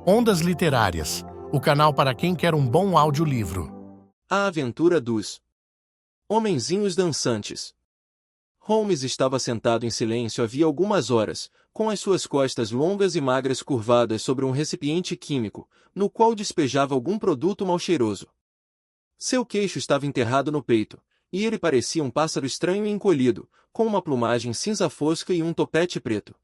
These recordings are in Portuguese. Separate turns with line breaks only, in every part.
Ondas Literárias, o canal para quem quer um bom audiolivro.
A Aventura dos Homenzinhos Dançantes. Holmes estava sentado em silêncio havia algumas horas, com as suas costas longas e magras curvadas sobre um recipiente químico, no qual despejava algum produto mal cheiroso. Seu queixo estava enterrado no peito, e ele parecia um pássaro estranho e encolhido, com uma plumagem cinza fosca e um topete preto.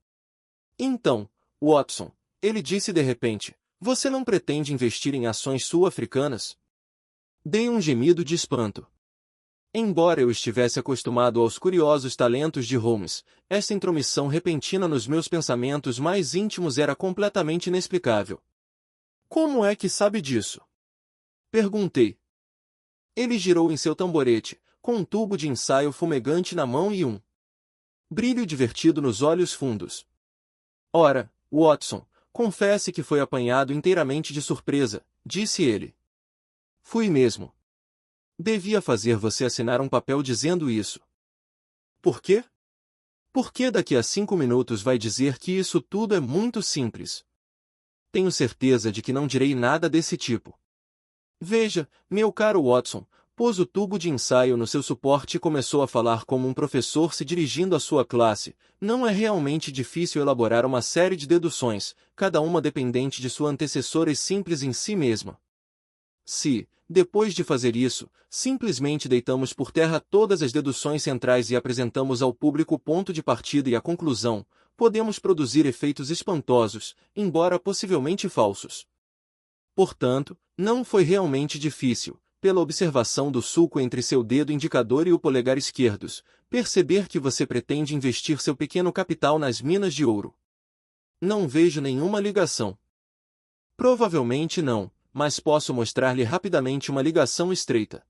Então, Watson, ele disse de repente, você não pretende investir em ações sul-africanas? Dei um gemido de espanto. Embora eu estivesse acostumado aos curiosos talentos de Holmes, esta intromissão repentina nos meus pensamentos mais íntimos era completamente inexplicável. Como é que sabe disso? Perguntei. Ele girou em seu tamborete, com um tubo de ensaio fumegante na mão e um brilho divertido nos olhos fundos. Ora, Watson, confesse que foi apanhado inteiramente de surpresa, disse ele. Fui mesmo. Devia fazer você assinar um papel dizendo isso. Por quê? Porque daqui a 5 minutos vai dizer que isso tudo é muito simples. Tenho certeza de que não direi nada desse tipo. Veja, meu caro Watson, pôs o tubo de ensaio no seu suporte e começou a falar como um professor se dirigindo à sua classe. Não é realmente difícil elaborar uma série de deduções, cada uma dependente de sua antecessora e simples em si mesma. Se, depois de fazer isso, simplesmente deitamos por terra todas as deduções centrais e apresentamos ao público o ponto de partida e a conclusão, podemos produzir efeitos espantosos, embora possivelmente falsos. Portanto, não foi realmente difícil, pela observação do sulco entre seu dedo indicador e o polegar esquerdos, perceber que você pretende investir seu pequeno capital nas minas de ouro. Não vejo nenhuma ligação. Provavelmente não, mas posso mostrar-lhe rapidamente uma ligação estreita.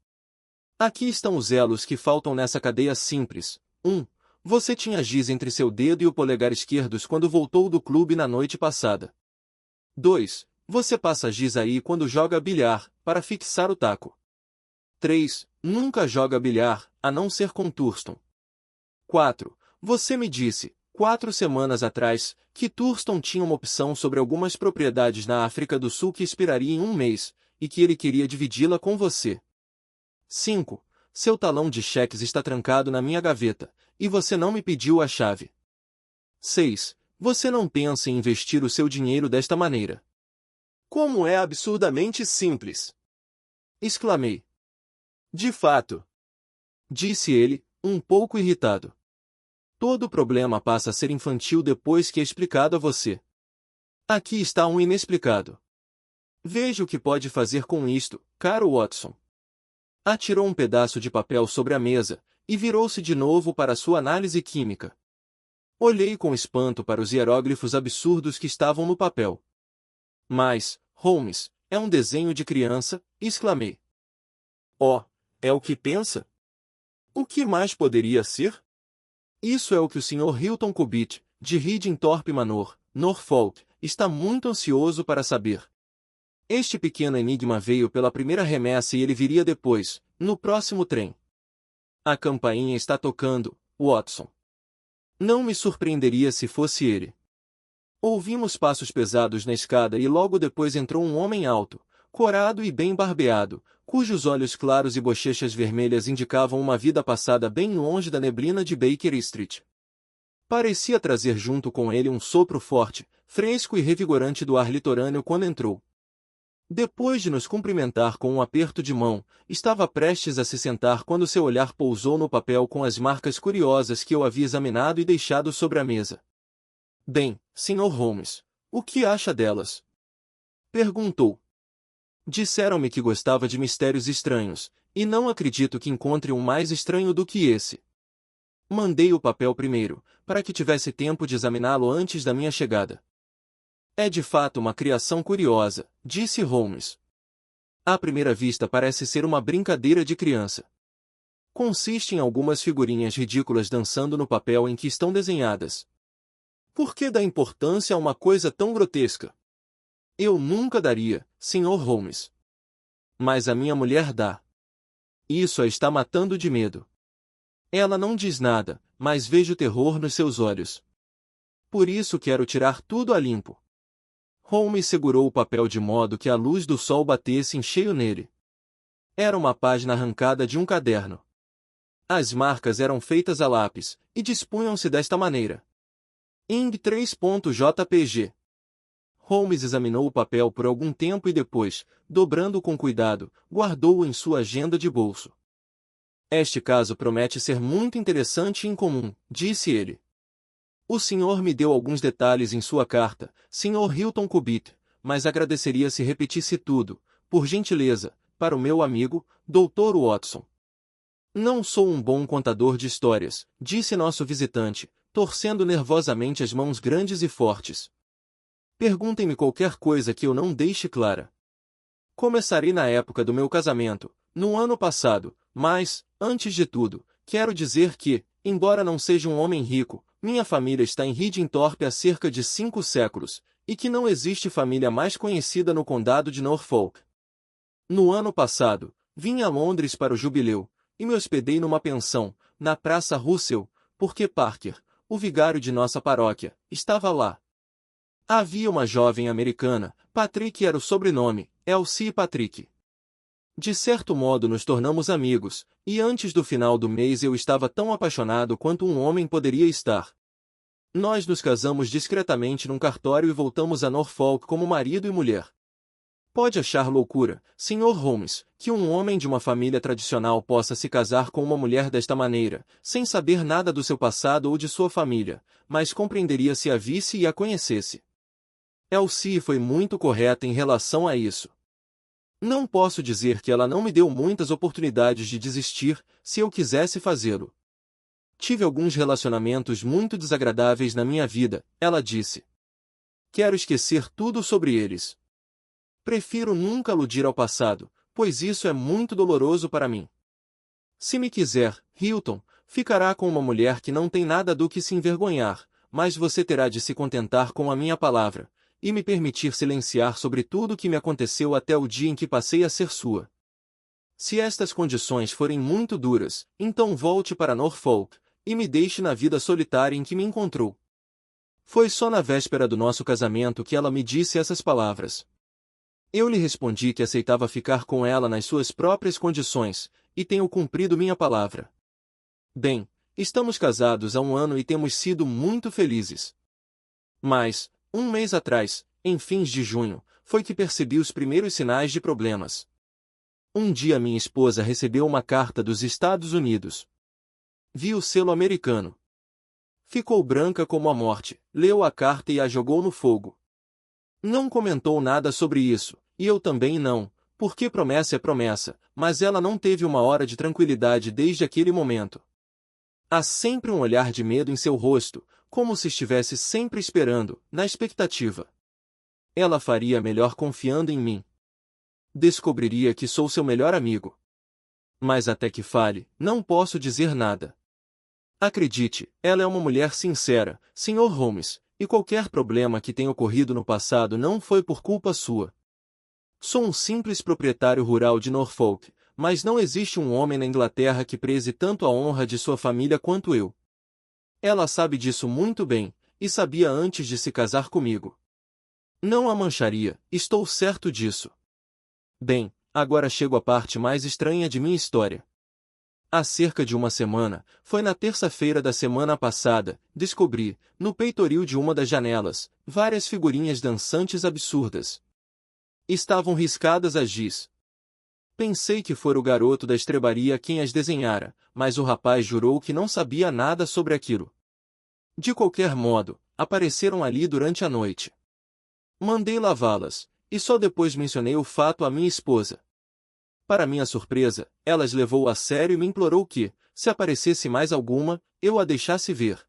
Aqui estão os elos que faltam nessa cadeia simples. 1. Você tinha giz entre seu dedo e o polegar esquerdos quando voltou do clube na noite passada. 2. Você passa giz aí quando joga bilhar, para fixar o taco. 3. Nunca joga bilhar, a não ser com Thurston. 4. Você me disse, 4 semanas atrás, que Thurston tinha uma opção sobre algumas propriedades na África do Sul que expiraria em 1 mês, e que ele queria dividi-la com você. 5. Seu talão de cheques está trancado na minha gaveta, e você não me pediu a chave. 6. Você não pensa em investir o seu dinheiro desta maneira. Como é absurdamente simples! Exclamei. De fato, disse ele, um pouco irritado. Todo o problema passa a ser infantil depois que é explicado a você. Aqui está um inexplicado. Veja o que pode fazer com isto, caro Watson. Atirou um pedaço de papel sobre a mesa, e virou-se de novo para sua análise química. Olhei com espanto para os hieróglifos absurdos que estavam no papel. Mas, Holmes, é um desenho de criança, exclamei. Oh, é o que pensa? O que mais poderia ser? Isso é o que o Sr. Hilton Cubitt, de Ridingthorpe Manor, Norfolk, está muito ansioso para saber. Este pequeno enigma veio pela primeira remessa e ele viria depois, no próximo trem. A campainha está tocando, Watson. Não me surpreenderia se fosse ele. Ouvimos passos pesados na escada e logo depois entrou um homem alto, corado e bem barbeado, cujos olhos claros e bochechas vermelhas indicavam uma vida passada bem longe da neblina de Baker Street. Parecia trazer junto com ele um sopro forte, fresco e revigorante do ar litorâneo quando entrou. Depois de nos cumprimentar com um aperto de mão, estava prestes a se sentar quando seu olhar pousou no papel com as marcas curiosas que eu havia examinado e deixado sobre a mesa. Bem, Sr. Holmes, o que acha delas? Perguntou. Disseram-me que gostava de mistérios estranhos, e não acredito que encontre um mais estranho do que esse. Mandei o papel primeiro, para que tivesse tempo de examiná-lo antes da minha chegada. É de fato uma criação curiosa, disse Holmes. À primeira vista parece ser uma brincadeira de criança. Consiste em algumas figurinhas ridículas dançando no papel em que estão desenhadas. Por que dá importância a uma coisa tão grotesca? Eu nunca daria, Sr. Holmes. Mas a minha mulher dá. Isso a está matando de medo. Ela não diz nada, mas vejo terror nos seus olhos. Por isso quero tirar tudo a limpo. Holmes segurou o papel de modo que a luz do sol batesse em cheio nele. Era uma página arrancada de um caderno. As marcas eram feitas a lápis, e dispunham-se desta maneira. Ing 3.jpg. Holmes examinou o papel por algum tempo e depois, dobrando-o com cuidado, guardou-o em sua agenda de bolso. Este caso promete ser muito interessante e incomum, disse ele. O senhor me deu alguns detalhes em sua carta, Sr. Hilton Cubitt, mas agradeceria se repetisse tudo, por gentileza, para o meu amigo, Dr. Watson. Não sou um bom contador de histórias, disse nosso visitante, torcendo nervosamente as mãos grandes e fortes. Perguntem-me qualquer coisa que eu não deixe clara. Começarei na época do meu casamento, no ano passado, mas, antes de tudo, quero dizer que, embora não seja um homem rico, minha família está em Ridingthorpe há cerca de 5 séculos, e que não existe família mais conhecida no condado de Norfolk. No ano passado, vim a Londres para o jubileu, e me hospedei numa pensão, na Praça Russell, porque Parker, o vigário de nossa paróquia, estava lá. Havia uma jovem americana, Patrick era o sobrenome, Elsie Patrick. De certo modo nos tornamos amigos, e antes do final do mês eu estava tão apaixonado quanto um homem poderia estar. Nós nos casamos discretamente num cartório e voltamos a Norfolk como marido e mulher. Pode achar loucura, Sr. Holmes, que um homem de uma família tradicional possa se casar com uma mulher desta maneira, sem saber nada do seu passado ou de sua família, mas compreenderia se a visse e a conhecesse. Elsie foi muito correta em relação a isso. Não posso dizer que ela não me deu muitas oportunidades de desistir, se eu quisesse fazê-lo. Tive alguns relacionamentos muito desagradáveis na minha vida, ela disse. Quero esquecer tudo sobre eles. Prefiro nunca aludir ao passado, pois isso é muito doloroso para mim. Se me quiser, Hilton, ficará com uma mulher que não tem nada do que se envergonhar, mas você terá de se contentar com a minha palavra, e me permitir silenciar sobre tudo o que me aconteceu até o dia em que passei a ser sua. Se estas condições forem muito duras, então volte para Norfolk, e me deixe na vida solitária em que me encontrou. Foi só na véspera do nosso casamento que ela me disse essas palavras. Eu lhe respondi que aceitava ficar com ela nas suas próprias condições, e tenho cumprido minha palavra. Bem, estamos casados há 1 ano e temos sido muito felizes. Mas, 1 mês atrás, em fins de junho, foi que percebi os primeiros sinais de problemas. Um dia minha esposa recebeu uma carta dos Estados Unidos. Vi o selo americano. Ficou branca como a morte, leu a carta e a jogou no fogo. Não comentou nada sobre isso, e eu também não, porque promessa é promessa, mas ela não teve uma hora de tranquilidade desde aquele momento. Há sempre um olhar de medo em seu rosto, como se estivesse sempre esperando, na expectativa. Ela faria melhor confiando em mim. Descobriria que sou seu melhor amigo. Mas até que fale, não posso dizer nada. Acredite, ela é uma mulher sincera, Sr. Holmes, e qualquer problema que tenha ocorrido no passado não foi por culpa sua. Sou um simples proprietário rural de Norfolk, mas não existe um homem na Inglaterra que preze tanto a honra de sua família quanto eu. Ela sabe disso muito bem, e sabia antes de se casar comigo. Não a mancharia, estou certo disso. Bem, agora chego à parte mais estranha de minha história. Há cerca de 1 semana, foi na terça-feira da semana passada, descobri, no peitoril de uma das janelas, várias figurinhas dançantes absurdas. Estavam riscadas a giz. Pensei que fora o garoto da estrebaria quem as desenhara, mas o rapaz jurou que não sabia nada sobre aquilo. De qualquer modo, apareceram ali durante a noite. Mandei lavá-las, e só depois mencionei o fato à minha esposa. Para minha surpresa, ela as levou a sério e me implorou que, se aparecesse mais alguma, eu a deixasse ver.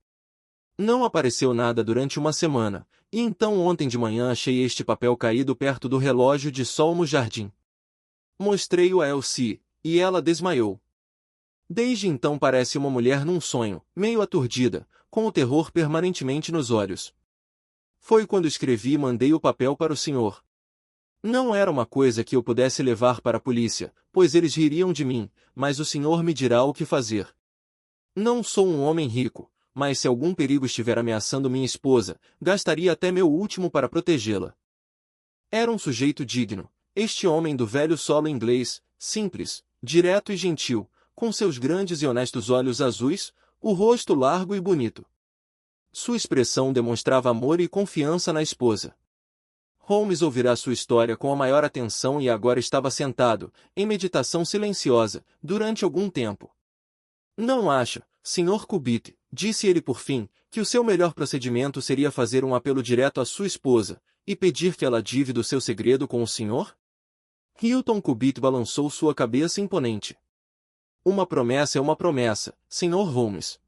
Não apareceu nada durante 1 semana, e então ontem de manhã achei este papel caído perto do relógio de sol no jardim. Mostrei-o a Elsie, e ela desmaiou. Desde então parece uma mulher num sonho, meio aturdida, com o terror permanentemente nos olhos. Foi quando escrevi e mandei o papel para o senhor. Não era uma coisa que eu pudesse levar para a polícia, pois eles ririam de mim, mas o senhor me dirá o que fazer. Não sou um homem rico, mas se algum perigo estiver ameaçando minha esposa, gastaria até meu último para protegê-la. Era um sujeito digno, este homem do velho solo inglês, simples, direto e gentil, com seus grandes e honestos olhos azuis, o rosto largo e bonito. Sua expressão demonstrava amor e confiança na esposa. Holmes ouvira sua história com a maior atenção e agora estava sentado, em meditação silenciosa, durante algum tempo. Não acha, Sr. Cubitt, disse ele por fim, que o seu melhor procedimento seria fazer um apelo direto à sua esposa, e pedir que ela divida o seu segredo com o senhor? Hilton Cubitt balançou sua cabeça imponente. Uma promessa é uma promessa, Sr. Holmes.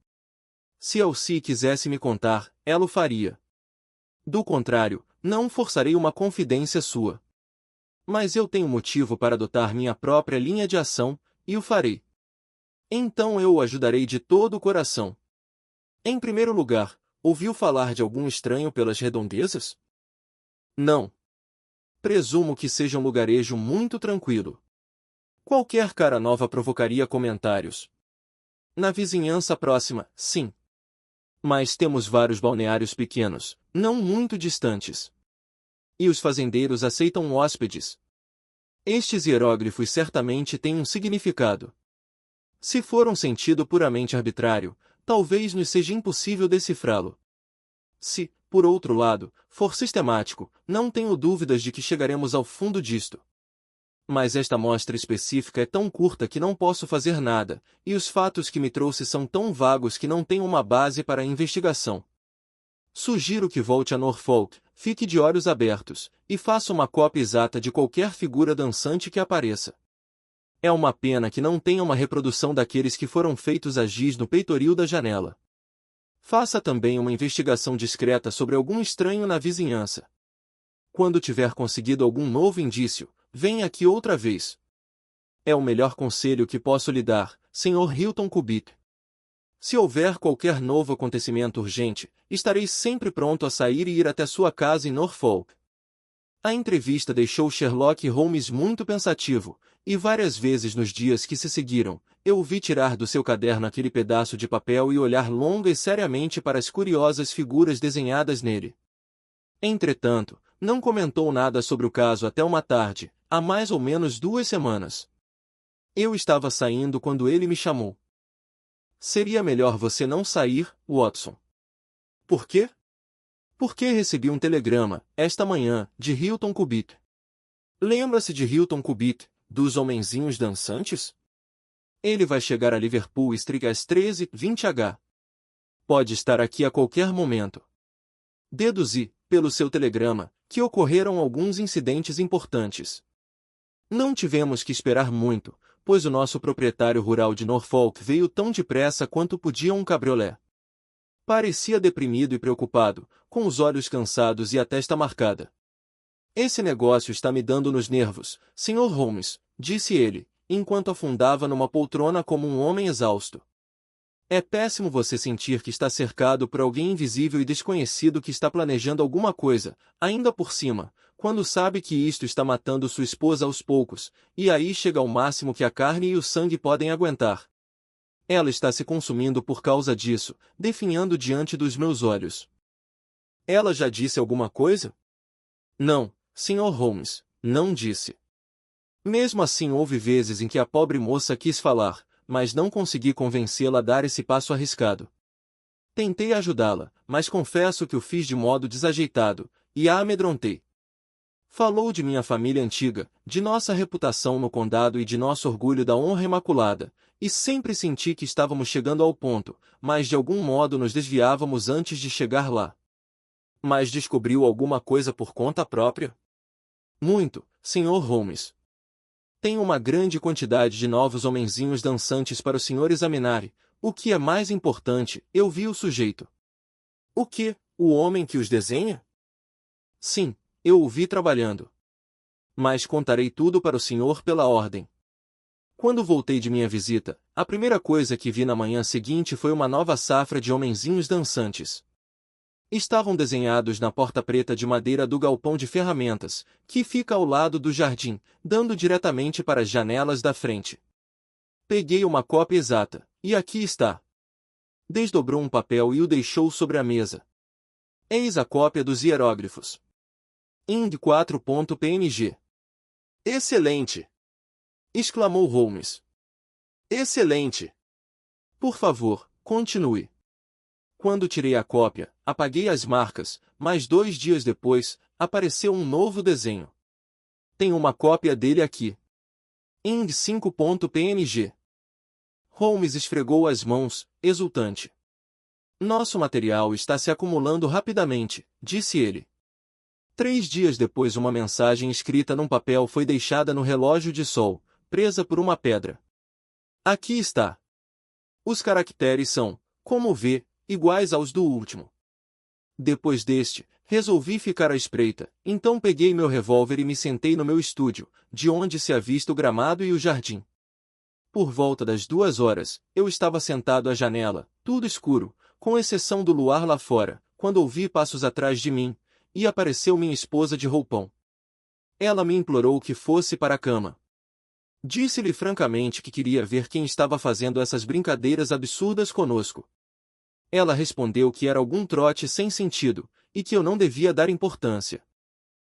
Se Elsie quisesse me contar, ela o faria. Do contrário, não forçarei uma confidência sua. Mas eu tenho motivo para adotar minha própria linha de ação, e o farei. Então eu o ajudarei de todo o coração. Em primeiro lugar, ouviu falar de algum estranho pelas redondezas? Não. Presumo que seja um lugarejo muito tranquilo. Qualquer cara nova provocaria comentários. Na vizinhança próxima, sim. Mas temos vários balneários pequenos, não muito distantes. E os fazendeiros aceitam hóspedes. Estes hieróglifos certamente têm um significado. Se for um sentido puramente arbitrário, talvez nos seja impossível decifrá-lo. Se, por outro lado, for sistemático, não tenho dúvidas de que chegaremos ao fundo disto. Mas esta amostra específica é tão curta que não posso fazer nada, e os fatos que me trouxe são tão vagos que não tenho uma base para a investigação. Sugiro que volte a Norfolk, fique de olhos abertos, e faça uma cópia exata de qualquer figura dançante que apareça. É uma pena que não tenha uma reprodução daqueles que foram feitos a giz no peitoril da janela. Faça também uma investigação discreta sobre algum estranho na vizinhança. Quando tiver conseguido algum novo indício, venha aqui outra vez. É o melhor conselho que posso lhe dar, Sr. Hilton Cubitt. Se houver qualquer novo acontecimento urgente, estarei sempre pronto a sair e ir até sua casa em Norfolk. A entrevista deixou Sherlock Holmes muito pensativo, e várias vezes nos dias que se seguiram, eu o vi tirar do seu caderno aquele pedaço de papel e olhar longa e seriamente para as curiosas figuras desenhadas nele. Entretanto, não comentou nada sobre o caso até uma tarde, há mais ou menos 2 semanas. Eu estava saindo quando ele me chamou. Seria melhor você não sair, Watson. Por quê? Porque recebi um telegrama, esta manhã, de Hilton Cubitt. Lembra-se de Hilton Cubitt, dos homenzinhos dançantes? Ele vai chegar a Liverpool Street às 13h20h. Pode estar aqui a qualquer momento. Deduzi, pelo seu telegrama, que ocorreram alguns incidentes importantes. Não tivemos que esperar muito, pois o nosso proprietário rural de Norfolk veio tão depressa quanto podia um cabriolé. Parecia deprimido e preocupado, com os olhos cansados e a testa marcada. Esse negócio está me dando nos nervos, Sr. Holmes, disse ele, enquanto afundava numa poltrona como um homem exausto. É péssimo você sentir que está cercado por alguém invisível e desconhecido que está planejando alguma coisa, ainda por cima, quando sabe que isto está matando sua esposa aos poucos, e aí chega ao máximo que a carne e o sangue podem aguentar. Ela está se consumindo por causa disso, definhando diante dos meus olhos. Ela já disse alguma coisa? Não, Sr. Holmes, não disse. Mesmo assim houve vezes em que a pobre moça quis falar, mas não consegui convencê-la a dar esse passo arriscado. Tentei ajudá-la, mas confesso que o fiz de modo desajeitado, e a amedrontei. Falou de minha família antiga, de nossa reputação no condado e de nosso orgulho da honra imaculada, e sempre senti que estávamos chegando ao ponto, mas de algum modo nos desviávamos antes de chegar lá. Mas descobriu alguma coisa por conta própria? Muito, Sr. Holmes. Tenho uma grande quantidade de novos homenzinhos dançantes para o senhor examinar e, o que é mais importante, eu vi o sujeito. O que? O homem que os desenha? Sim, eu o vi trabalhando. Mas contarei tudo para o senhor pela ordem. Quando voltei de minha visita, a primeira coisa que vi na manhã seguinte foi uma nova safra de homenzinhos dançantes. Estavam desenhados na porta preta de madeira do galpão de ferramentas, que fica ao lado do jardim, dando diretamente para as janelas da frente. Peguei uma cópia exata, e aqui está. Desdobrou um papel e o deixou sobre a mesa. Eis a cópia dos hieróglifos. ING 4.png. Excelente! Exclamou Holmes. Excelente! Por favor, continue. Quando tirei a cópia, apaguei as marcas, mas 2 dias depois, apareceu um novo desenho. Tenho uma cópia dele aqui. ING 5.png. Holmes esfregou as mãos, exultante. Nosso material está se acumulando rapidamente, disse ele. 3 dias depois uma mensagem escrita num papel foi deixada no relógio de sol, presa por uma pedra. Aqui está. Os caracteres são, como vê, iguais aos do último. Depois deste, resolvi ficar à espreita, então peguei meu revólver e me sentei no meu estúdio, de onde se avista o gramado e o jardim. Por volta das 2 horas, eu estava sentado à janela, tudo escuro, com exceção do luar lá fora, quando ouvi passos atrás de mim, e apareceu minha esposa de roupão. Ela me implorou que fosse para a cama. Disse-lhe francamente que queria ver quem estava fazendo essas brincadeiras absurdas conosco. Ela respondeu que era algum trote sem sentido, e que eu não devia dar importância.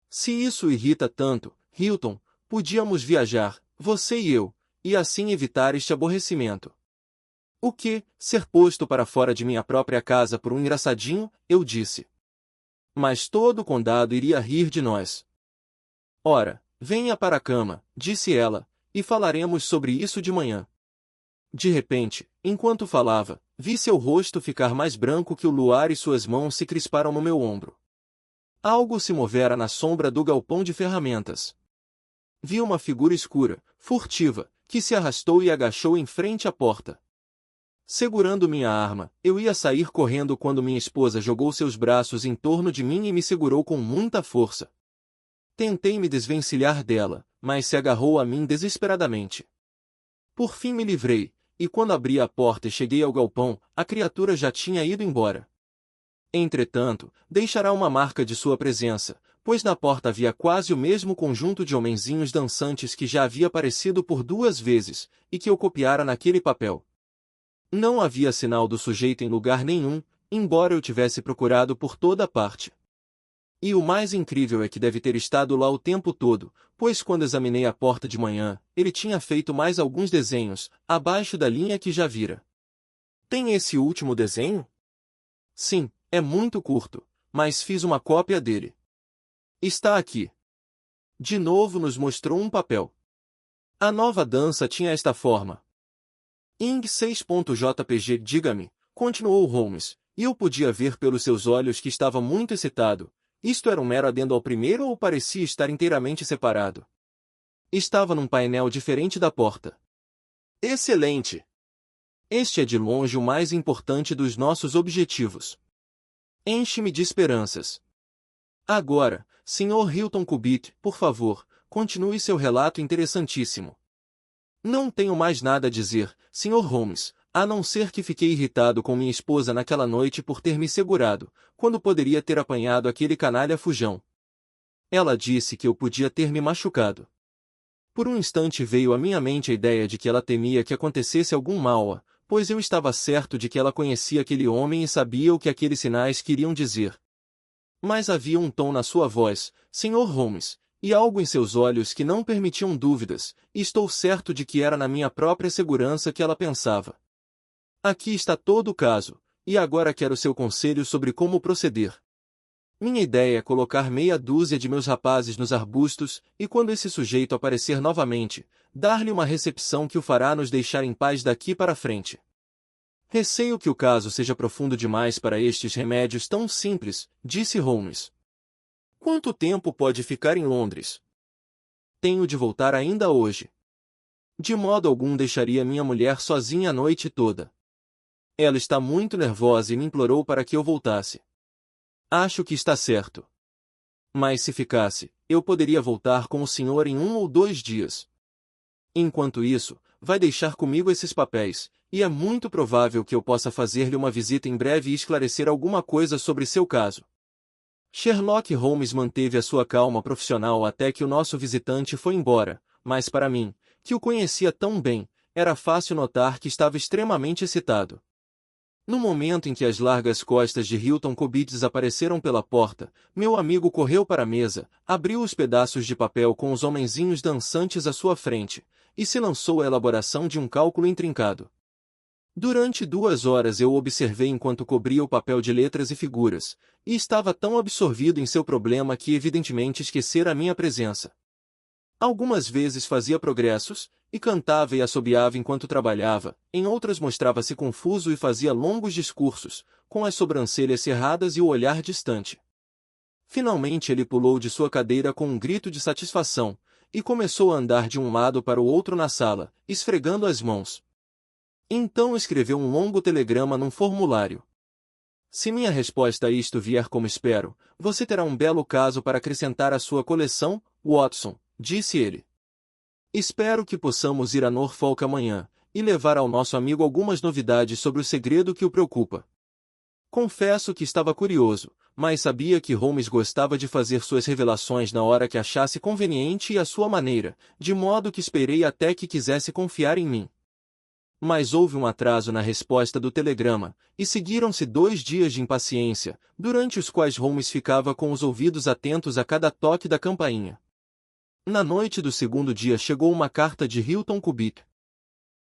Se isso irrita tanto, Hilton, podíamos viajar, você e eu, e assim evitar este aborrecimento. O que, ser posto para fora de minha própria casa por um engraçadinho, eu disse. Mas todo o condado iria rir de nós. Ora, venha para a cama, disse ela, e falaremos sobre isso de manhã. De repente, enquanto falava, vi seu rosto ficar mais branco que o luar e suas mãos se crisparam no meu ombro. Algo se movera na sombra do galpão de ferramentas. Vi uma figura escura, furtiva, que se arrastou e agachou em frente à porta. Segurando minha arma, eu ia sair correndo quando minha esposa jogou seus braços em torno de mim e me segurou com muita força. Tentei me desvencilhar dela, mas se agarrou a mim desesperadamente. Por fim me livrei, e quando abri a porta e cheguei ao galpão, a criatura já tinha ido embora. Entretanto, deixará uma marca de sua presença, pois na porta havia quase o mesmo conjunto de homenzinhos dançantes que já havia aparecido por 2 vezes, e que eu copiara naquele papel. Não havia sinal do sujeito em lugar nenhum, embora eu tivesse procurado por toda parte. E o mais incrível é que deve ter estado lá o tempo todo, pois quando examinei a porta de manhã, ele tinha feito mais alguns desenhos, abaixo da linha que já vira. Tem esse último desenho? Sim, é muito curto, mas fiz uma cópia dele. Está aqui. De novo nos mostrou um papel. A nova dança tinha esta forma. ING 6.jpg. Diga-me, continuou Holmes, e eu podia ver pelos seus olhos que estava muito excitado. Isto era um mero adendo ao primeiro ou parecia estar inteiramente separado? Estava num painel diferente da porta. Excelente! Este é de longe o mais importante dos nossos objetivos. Enche-me de esperanças. Agora, Sr. Hilton Cubitt, por favor, continue seu relato interessantíssimo. Não tenho mais nada a dizer, Sr. Holmes, a não ser que fiquei irritado com minha esposa naquela noite por ter me segurado, quando poderia ter apanhado aquele canalha fujão. Ela disse que eu podia ter me machucado. Por um instante veio à minha mente a ideia de que ela temia que acontecesse algum mal, pois eu estava certo de que ela conhecia aquele homem e sabia o que aqueles sinais queriam dizer. Mas havia um tom na sua voz, Sr. Holmes, e algo em seus olhos que não permitiam dúvidas, e estou certo de que era na minha própria segurança que ela pensava. Aqui está todo o caso, e agora quero seu conselho sobre como proceder. Minha ideia é colocar meia dúzia de meus rapazes nos arbustos, e quando esse sujeito aparecer novamente, dar-lhe uma recepção que o fará nos deixar em paz daqui para frente. Receio que o caso seja profundo demais para estes remédios tão simples, disse Holmes. Quanto tempo pode ficar em Londres? Tenho de voltar ainda hoje. De modo algum deixaria minha mulher sozinha a noite toda. Ela está muito nervosa e me implorou para que eu voltasse. Acho que está certo. Mas se ficasse, eu poderia voltar com o senhor em 1 ou 2 dias. Enquanto isso, vai deixar comigo esses papéis, e é muito provável que eu possa fazer-lhe uma visita em breve e esclarecer alguma coisa sobre seu caso. Sherlock Holmes manteve a sua calma profissional até que o nosso visitante foi embora, mas para mim, que o conhecia tão bem, era fácil notar que estava extremamente excitado. No momento em que as largas costas de Hilton Cobbett apareceram pela porta, meu amigo correu para a mesa, abriu os pedaços de papel com os homenzinhos dançantes à sua frente, e se lançou à elaboração de um cálculo intrincado. Durante 2 horas eu observei enquanto cobria o papel de letras e figuras, e estava tão absorvido em seu problema que evidentemente esquecera a minha presença. Algumas vezes fazia progressos, e cantava e assobiava enquanto trabalhava, em outras mostrava-se confuso e fazia longos discursos, com as sobrancelhas cerradas e o olhar distante. Finalmente ele pulou de sua cadeira com um grito de satisfação, e começou a andar de um lado para o outro na sala, esfregando as mãos. Então escreveu um longo telegrama num formulário. Se minha resposta a isto vier como espero, você terá um belo caso para acrescentar à sua coleção, Watson, disse ele. Espero que possamos ir a Norfolk amanhã, e levar ao nosso amigo algumas novidades sobre o segredo que o preocupa. Confesso que estava curioso, mas sabia que Holmes gostava de fazer suas revelações na hora que achasse conveniente e à sua maneira, de modo que esperei até que quisesse confiar em mim. Mas houve um atraso na resposta do telegrama, e seguiram-se 2 dias de impaciência, durante os quais Holmes ficava com os ouvidos atentos a cada toque da campainha. Na noite do segundo dia chegou uma carta de Hilton Cobbett.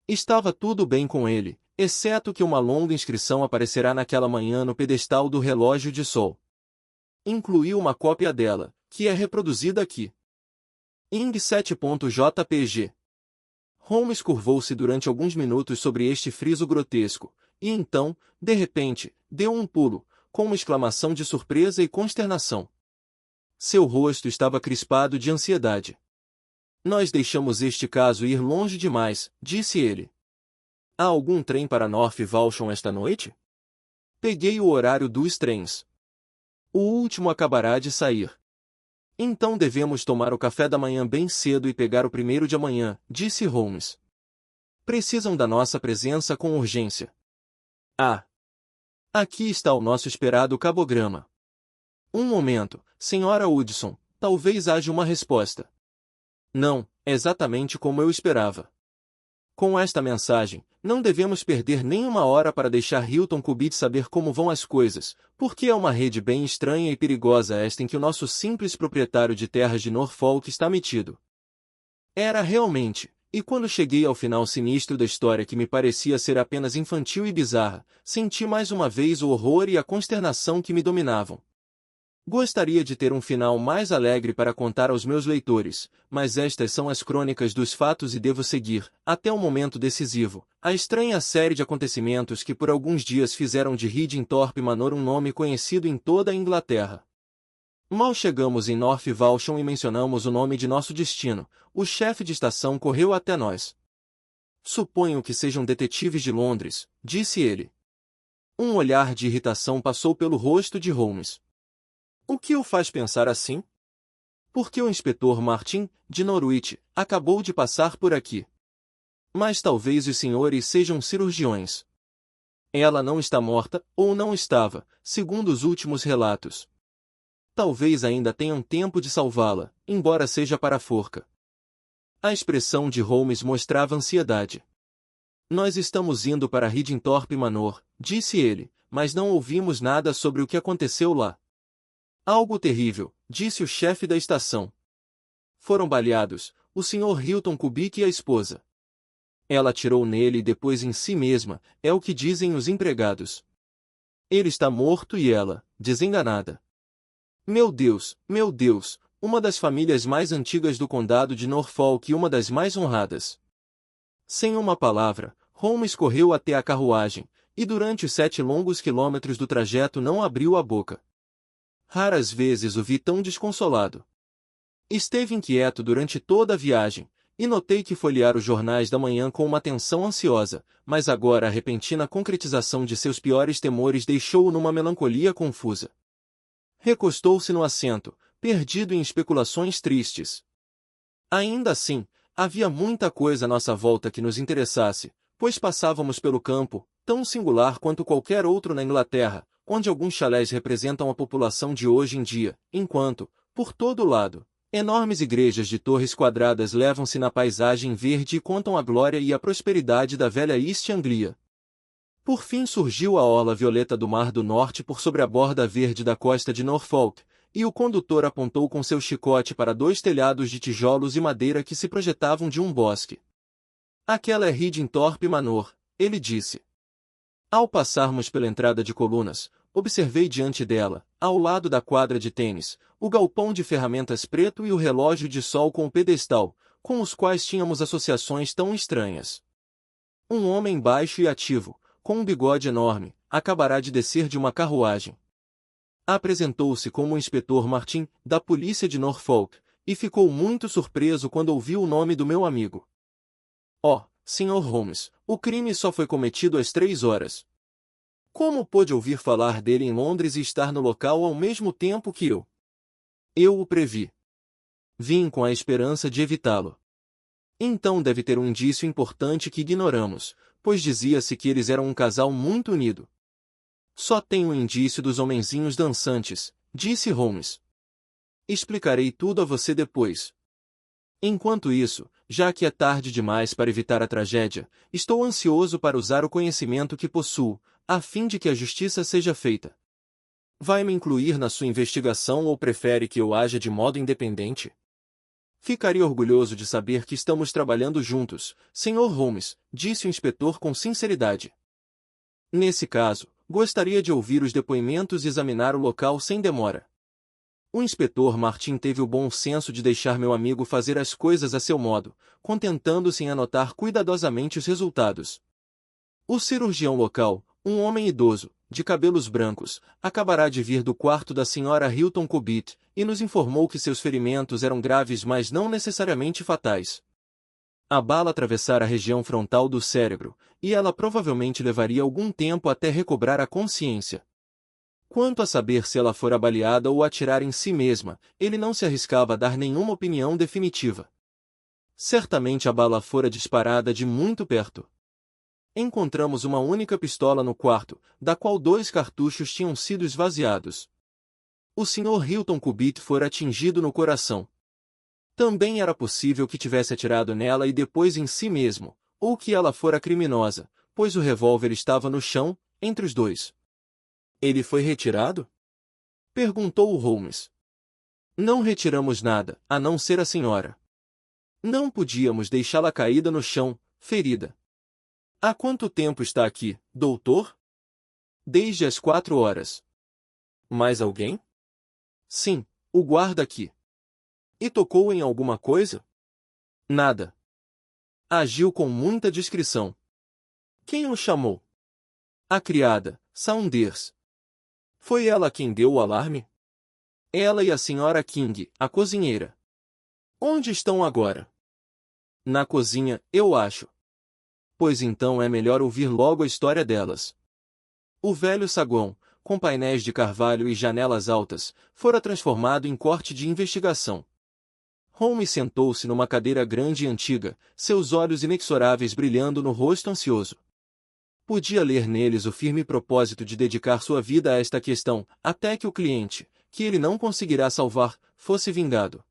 Estava tudo bem com ele, exceto que uma longa inscrição aparecerá naquela manhã no pedestal do relógio de sol. Incluiu uma cópia dela, que é reproduzida aqui. Ing 7.jpg. Holmes curvou-se durante alguns minutos sobre este friso grotesco, e então, de repente, deu um pulo, com uma exclamação de surpresa e consternação. Seu rosto estava crispado de ansiedade. Nós deixamos este caso ir longe demais, disse ele. Há algum trem para North Walsham esta noite? Peguei o horário dos trens. O último acabará de sair. Então devemos tomar o café da manhã bem cedo e pegar o primeiro de amanhã, disse Holmes. Precisam da nossa presença com urgência. Ah! Aqui está o nosso esperado cabograma. Um momento, Sra. Hudson, talvez haja uma resposta. Não, exatamente como eu esperava. Com esta mensagem, não devemos perder nem uma hora para deixar Hilton Cobbett saber como vão as coisas, porque é uma rede bem estranha e perigosa esta em que o nosso simples proprietário de terras de Norfolk está metido. Era realmente, e quando cheguei ao final sinistro da história que me parecia ser apenas infantil e bizarra, senti mais uma vez o horror e a consternação que me dominavam. Gostaria de ter um final mais alegre para contar aos meus leitores, mas estas são as crônicas dos fatos e devo seguir, até o momento decisivo, a estranha série de acontecimentos que por alguns dias fizeram de Ridingthorpe Manor um nome conhecido em toda a Inglaterra. Mal chegamos em North Walsham e mencionamos o nome de nosso destino, o chefe de estação correu até nós. Suponho que sejam detetives de Londres, disse ele. Um olhar de irritação passou pelo rosto de Holmes. O que o faz pensar assim? Porque o inspetor Martin, de Norwich, acabou de passar por aqui. Mas talvez os senhores sejam cirurgiões. Ela não está morta, ou não estava, segundo os últimos relatos. Talvez ainda tenham tempo de salvá-la, embora seja para a forca. A expressão de Holmes mostrava ansiedade. Nós estamos indo para Ridingthorpe Manor, disse ele, mas não ouvimos nada sobre o que aconteceu lá. Algo terrível, disse o chefe da estação. Foram baleados, o Sr. Hilton Cobbett e a esposa. Ela atirou nele e depois em si mesma, é o que dizem os empregados. Ele está morto e ela, desenganada. Meu Deus, uma das famílias mais antigas do condado de Norfolk e uma das mais honradas. Sem uma palavra, Holmes correu até a carruagem, e durante os 7 longos quilômetros do trajeto não abriu a boca. Raras vezes o vi tão desconsolado. Esteve inquieto durante toda a viagem, e notei que folheara os jornais da manhã com uma atenção ansiosa, mas agora a repentina concretização de seus piores temores deixou-o numa melancolia confusa. Recostou-se no assento, perdido em especulações tristes. Ainda assim, havia muita coisa à nossa volta que nos interessasse, pois passávamos pelo campo, tão singular quanto qualquer outro na Inglaterra, onde alguns chalés representam a população de hoje em dia, enquanto, por todo o lado, enormes igrejas de torres quadradas levam-se na paisagem verde e contam a glória e a prosperidade da velha East Anglia. Por fim surgiu a orla violeta do Mar do Norte por sobre a borda verde da costa de Norfolk, e o condutor apontou com seu chicote para 2 telhados de tijolos e madeira que se projetavam de um bosque. Aquela é Ridingthorpe Manor, ele disse. Ao passarmos pela entrada de colunas, observei diante dela, ao lado da quadra de tênis, o galpão de ferramentas preto e o relógio de sol com o pedestal, com os quais tínhamos associações tão estranhas. Um homem baixo e ativo, com um bigode enorme, acabará de descer de uma carruagem. Apresentou-se como o inspetor Martin, da polícia de Norfolk, e ficou muito surpreso quando ouviu o nome do meu amigo. Oh, Sr. Holmes, o crime só foi cometido às 3 horas. Como pôde ouvir falar dele em Londres e estar no local ao mesmo tempo que eu? Eu o previ. Vim com a esperança de evitá-lo. Então deve ter um indício importante que ignoramos, pois dizia-se que eles eram um casal muito unido. Só tenho o indício dos homenzinhos dançantes, disse Holmes. Explicarei tudo a você depois. Enquanto isso, já que é tarde demais para evitar a tragédia, estou ansioso para usar o conhecimento que possuo, a fim de que a justiça seja feita. Vai me incluir na sua investigação ou prefere que eu haja de modo independente? Ficaria orgulhoso de saber que estamos trabalhando juntos, Sr. Holmes, disse o inspetor com sinceridade. Nesse caso, gostaria de ouvir os depoimentos e examinar o local sem demora. O inspetor Martin teve o bom senso de deixar meu amigo fazer as coisas a seu modo, contentando-se em anotar cuidadosamente os resultados. O cirurgião local, um homem idoso, de cabelos brancos, acabará de vir do quarto da Sra. Hilton Cubitt, e nos informou que seus ferimentos eram graves mas não necessariamente fatais. A bala atravessara a região frontal do cérebro, e ela provavelmente levaria algum tempo até recobrar a consciência. Quanto a saber se ela fora baleada ou atirar em si mesma, ele não se arriscava a dar nenhuma opinião definitiva. Certamente a bala fora disparada de muito perto. Encontramos uma única pistola no quarto, da qual 2 cartuchos tinham sido esvaziados. O Sr. Hilton Cubitt fora atingido no coração. Também era possível que tivesse atirado nela e depois em si mesmo, ou que ela fora criminosa, pois o revólver estava no chão, entre os dois. Ele foi retirado? Perguntou Holmes. Não retiramos nada, a não ser a senhora. Não podíamos deixá-la caída no chão, ferida. Há quanto tempo está aqui, doutor? Desde as 4 horas. Mais alguém? Sim, o guarda aqui. E tocou em alguma coisa? Nada. Agiu com muita discrição. Quem o chamou? A criada, Saunders. Foi ela quem deu o alarme? Ela e a Sra. King, a cozinheira. Onde estão agora? Na cozinha, eu acho. Pois então é melhor ouvir logo a história delas. O velho saguão, com painéis de carvalho e janelas altas, fora transformado em corte de investigação. Holmes sentou-se numa cadeira grande e antiga, seus olhos inexoráveis brilhando no rosto ansioso. Podia ler neles o firme propósito de dedicar sua vida a esta questão, até que o cliente, que ele não conseguirá salvar, fosse vingado.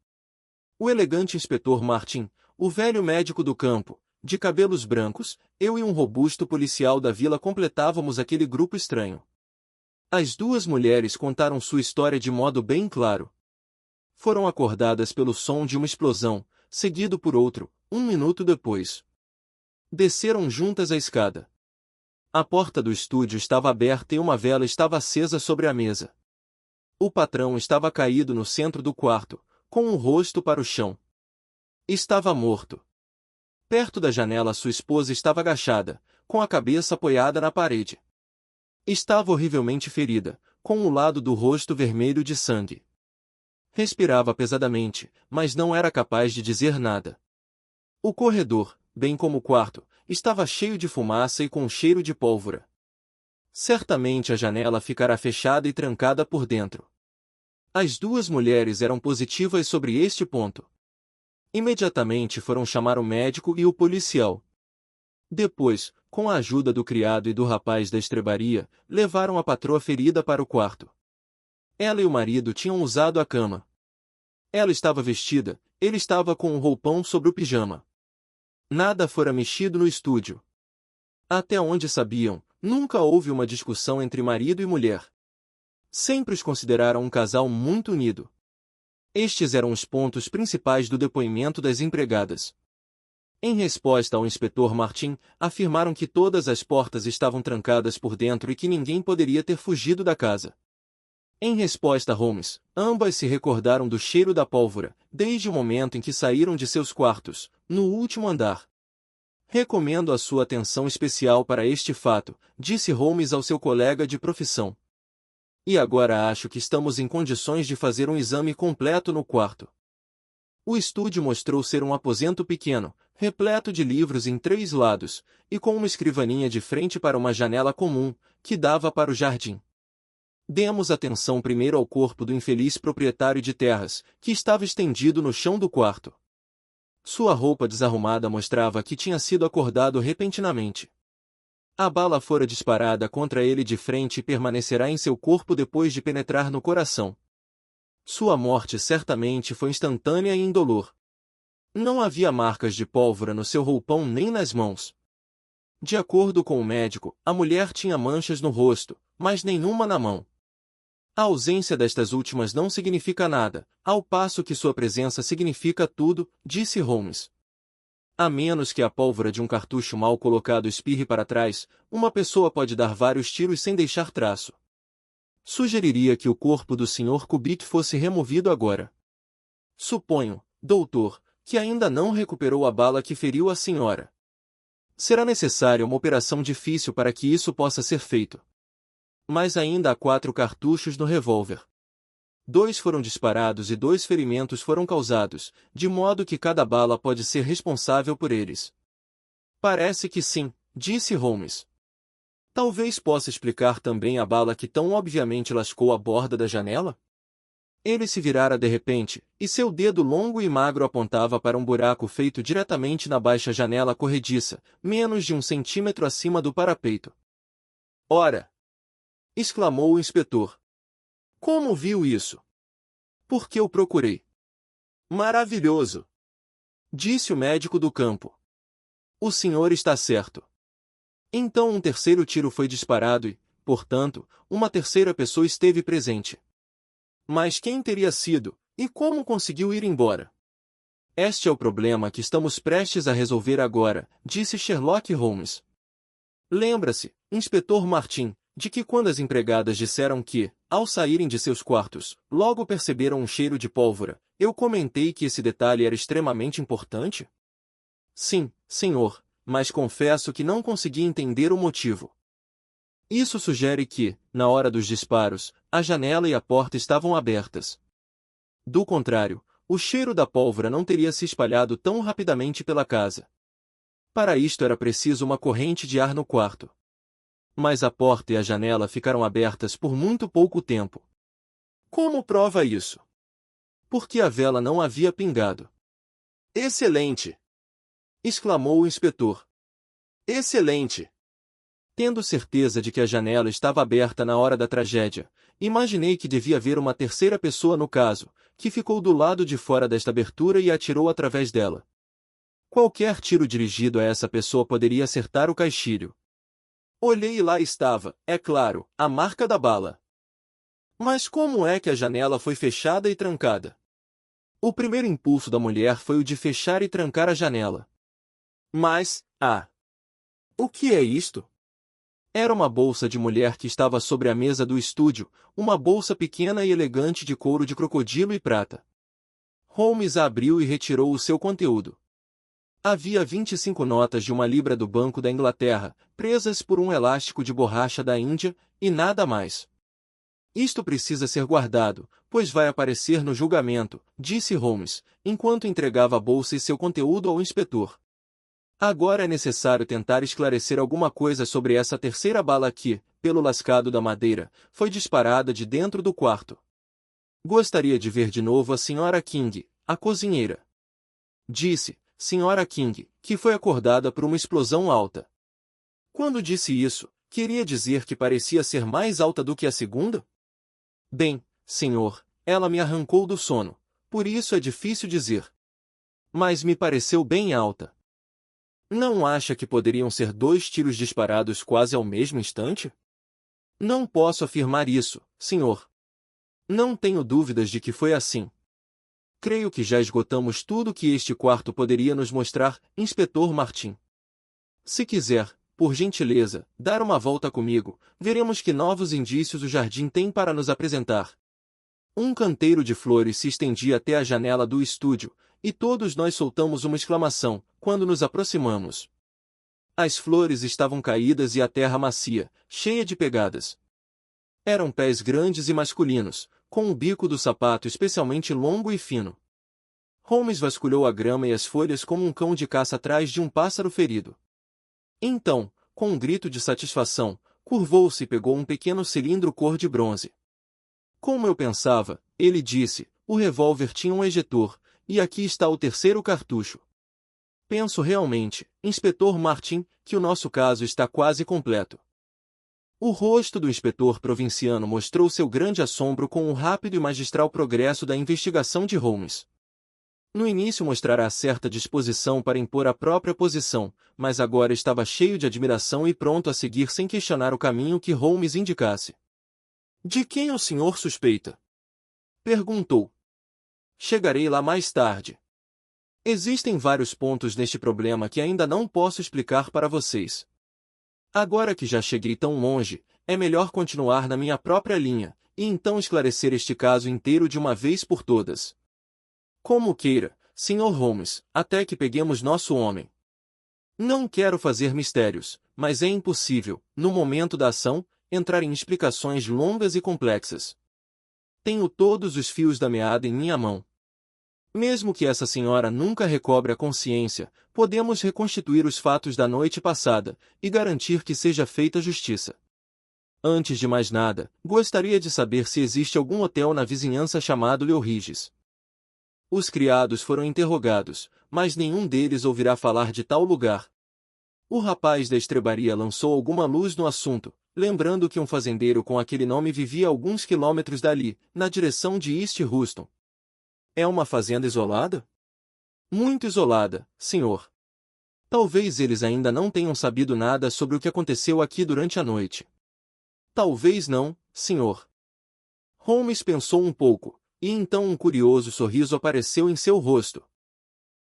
O elegante inspetor Martin, o velho médico do campo, de cabelos brancos, eu e um robusto policial da vila completávamos aquele grupo estranho. As 2 mulheres contaram sua história de modo bem claro. Foram acordadas pelo som de uma explosão, seguido por outro, 1 minuto depois. Desceram juntas a escada. A porta do estúdio estava aberta e uma vela estava acesa sobre a mesa. O patrão estava caído no centro do quarto, com o rosto para o chão. Estava morto. Perto da janela sua esposa estava agachada, com a cabeça apoiada na parede. Estava horrivelmente ferida, com o lado do rosto vermelho de sangue. Respirava pesadamente, mas não era capaz de dizer nada. O corredor, bem como o quarto, estava cheio de fumaça e com cheiro de pólvora. Certamente a janela ficará fechada e trancada por dentro. As 2 mulheres eram positivas sobre este ponto. Imediatamente foram chamar o médico e o policial. Depois, com a ajuda do criado e do rapaz da estrebaria, levaram a patroa ferida para o quarto. Ela e o marido tinham usado a cama. Ela estava vestida, ele estava com um roupão sobre o pijama. Nada fora mexido no estúdio. Até onde sabiam, Nunca houve uma discussão entre marido e mulher. Sempre os consideraram um casal muito unido. Estes eram os pontos principais do depoimento das empregadas. Em resposta ao inspetor Martin, afirmaram que todas as portas estavam trancadas por dentro e que ninguém poderia ter fugido da casa. Em resposta a Holmes, ambas se recordaram do cheiro da pólvora, desde o momento em que saíram de seus quartos, no último andar. Recomendo a sua atenção especial para este fato, disse Holmes ao seu colega de profissão. E agora acho que estamos em condições de fazer um exame completo no quarto. O estúdio mostrou ser um aposento pequeno, repleto de livros em 3 lados, e com uma escrivaninha de frente para uma janela comum, que dava para o jardim. Demos atenção primeiro ao corpo do infeliz proprietário de terras, que estava estendido no chão do quarto. Sua roupa desarrumada mostrava que tinha sido acordado repentinamente. A bala fora disparada contra ele de frente e permanecerá em seu corpo depois de penetrar no coração. Sua morte certamente foi instantânea e indolor. Não havia marcas de pólvora no seu roupão nem nas mãos. De acordo com o médico, a mulher tinha manchas no rosto, mas nenhuma na mão. A ausência destas últimas não significa nada, ao passo que sua presença significa tudo, disse Holmes. A menos que a pólvora de um cartucho mal colocado espirre para trás, uma pessoa pode dar vários tiros sem deixar traço. Sugeriria que o corpo do Sr. Cubitt fosse removido agora. Suponho, doutor, que ainda não recuperou a bala que feriu a senhora. Será necessária uma operação difícil para que isso possa ser feito. Mas ainda há 4 cartuchos no revólver. 2 foram disparados e 2 ferimentos foram causados, de modo que cada bala pode ser responsável por eles. Parece que sim, disse Holmes. Talvez possa explicar também a bala que tão obviamente lascou a borda da janela? Ele se virara de repente, e seu dedo longo e magro apontava para um buraco feito diretamente na baixa janela corrediça, menos de 1 centímetro acima do parapeito. Ora! Exclamou o inspetor. Como viu isso? Porque eu procurei. Maravilhoso! Disse o médico do campo. O senhor está certo. Então um terceiro tiro foi disparado e, portanto, uma terceira pessoa esteve presente. Mas quem teria sido, e como conseguiu ir embora? Este é o problema que estamos prestes a resolver agora, disse Sherlock Holmes. Lembra-se, inspetor Martin, de que quando as empregadas disseram que, ao saírem de seus quartos, logo perceberam um cheiro de pólvora, eu comentei que esse detalhe era extremamente importante? Sim, senhor, mas confesso que não consegui entender o motivo. Isso sugere que, na hora dos disparos, a janela e a porta estavam abertas. Do contrário, o cheiro da pólvora não teria se espalhado tão rapidamente pela casa. Para isto era preciso uma corrente de ar no quarto. Mas a porta e a janela ficaram abertas por muito pouco tempo. Como prova isso? Porque a vela não havia pingado. Excelente! Exclamou o inspetor. Excelente! Tendo certeza de que a janela estava aberta na hora da tragédia, imaginei que devia haver uma terceira pessoa no caso, que ficou do lado de fora desta abertura e atirou através dela. Qualquer tiro dirigido a essa pessoa poderia acertar o caixilho. Olhei e lá estava, é claro, a marca da bala. Mas como é que a janela foi fechada e trancada? O primeiro impulso da mulher foi o de fechar e trancar a janela. Mas, o que é isto? Era uma bolsa de mulher que estava sobre a mesa do estúdio, uma bolsa pequena e elegante de couro de crocodilo e prata. Holmes a abriu e retirou o seu conteúdo. Havia 25 notas de 1 libra do Banco da Inglaterra, presas por um elástico de borracha da Índia, e nada mais. Isto precisa ser guardado, pois vai aparecer no julgamento, disse Holmes, enquanto entregava a bolsa e seu conteúdo ao inspetor. Agora é necessário tentar esclarecer alguma coisa sobre essa terceira bala que, pelo lascado da madeira, foi disparada de dentro do quarto. Gostaria de ver de novo a Sra. King, a cozinheira. Disse, Sra. King, que foi acordada por uma explosão alta. Quando disse isso, queria dizer que parecia ser mais alta do que a segunda? Bem, senhor, ela me arrancou do sono, por isso é difícil dizer. Mas me pareceu bem alta. Não acha que poderiam ser 2 tiros disparados quase ao mesmo instante? Não posso afirmar isso, senhor. Não tenho dúvidas de que foi assim. Creio que já esgotamos tudo que este quarto poderia nos mostrar, Inspetor Martin. Se quiser, por gentileza, dar uma volta comigo, veremos que novos indícios o jardim tem para nos apresentar. Um canteiro de flores se estendia até a janela do estúdio, e todos nós soltamos uma exclamação, quando nos aproximamos. As flores estavam caídas e a terra macia, cheia de pegadas. Eram pés grandes e masculinos, com o bico do sapato especialmente longo e fino. Holmes vasculhou a grama e as folhas como um cão de caça atrás de um pássaro ferido. Então, com um grito de satisfação, curvou-se e pegou um pequeno cilindro cor de bronze. Como eu pensava, ele disse, o revólver tinha um ejetor, e aqui está o terceiro cartucho. Penso realmente, Inspetor Martin, que o nosso caso está quase completo. O rosto do inspetor provinciano mostrou seu grande assombro com o rápido e magistral progresso da investigação de Holmes. No início mostrara certa disposição para impor a própria posição, mas agora estava cheio de admiração e pronto a seguir sem questionar o caminho que Holmes indicasse. De quem o senhor suspeita? Perguntou. Chegarei lá mais tarde. Existem vários pontos neste problema que ainda não posso explicar para vocês. Agora que já cheguei tão longe, é melhor continuar na minha própria linha, e então esclarecer este caso inteiro de uma vez por todas. Como queira, Sr. Holmes, até que peguemos nosso homem. Não quero fazer mistérios, mas é impossível, no momento da ação, entrar em explicações longas e complexas. Tenho todos os fios da meada em minha mão. Mesmo que essa senhora nunca recobre a consciência, podemos reconstituir os fatos da noite passada e garantir que seja feita justiça. Antes de mais nada, gostaria de saber se existe algum hotel na vizinhança chamado Le Regis. Os criados foram interrogados, mas nenhum deles ouvirá falar de tal lugar. O rapaz da estrebaria lançou alguma luz no assunto, lembrando que um fazendeiro com aquele nome vivia a alguns quilômetros dali, na direção de East Houston. É uma fazenda isolada? Muito isolada, senhor. Talvez eles ainda não tenham sabido nada sobre o que aconteceu aqui durante a noite. Talvez não, senhor. Holmes pensou um pouco, e então um curioso sorriso apareceu em seu rosto.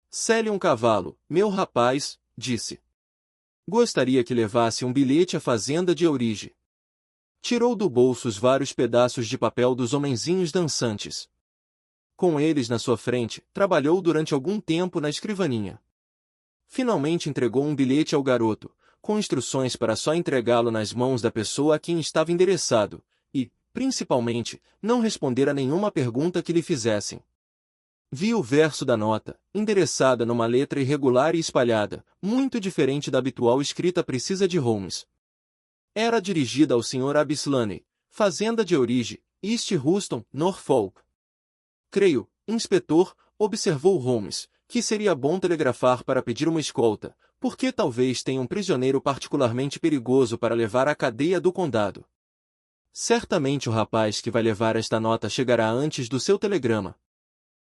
Cele um cavalo, meu rapaz, disse. Gostaria que levasse um bilhete à fazenda de Eurige. Tirou do bolso os vários pedaços de papel dos homenzinhos dançantes. Com eles na sua frente, trabalhou durante algum tempo na escrivaninha. Finalmente entregou um bilhete ao garoto, com instruções para só entregá-lo nas mãos da pessoa a quem estava endereçado, e, principalmente, não responder a nenhuma pergunta que lhe fizessem. Viu o verso da nota, endereçada numa letra irregular e espalhada, muito diferente da habitual escrita precisa de Holmes. Era dirigida ao Sr. Abislane, Fazenda de Eurige, East Houston, Norfolk. Creio, inspetor, observou Holmes, que seria bom telegrafar para pedir uma escolta, porque talvez tenha um prisioneiro particularmente perigoso para levar à cadeia do condado. Certamente o rapaz que vai levar esta nota chegará antes do seu telegrama.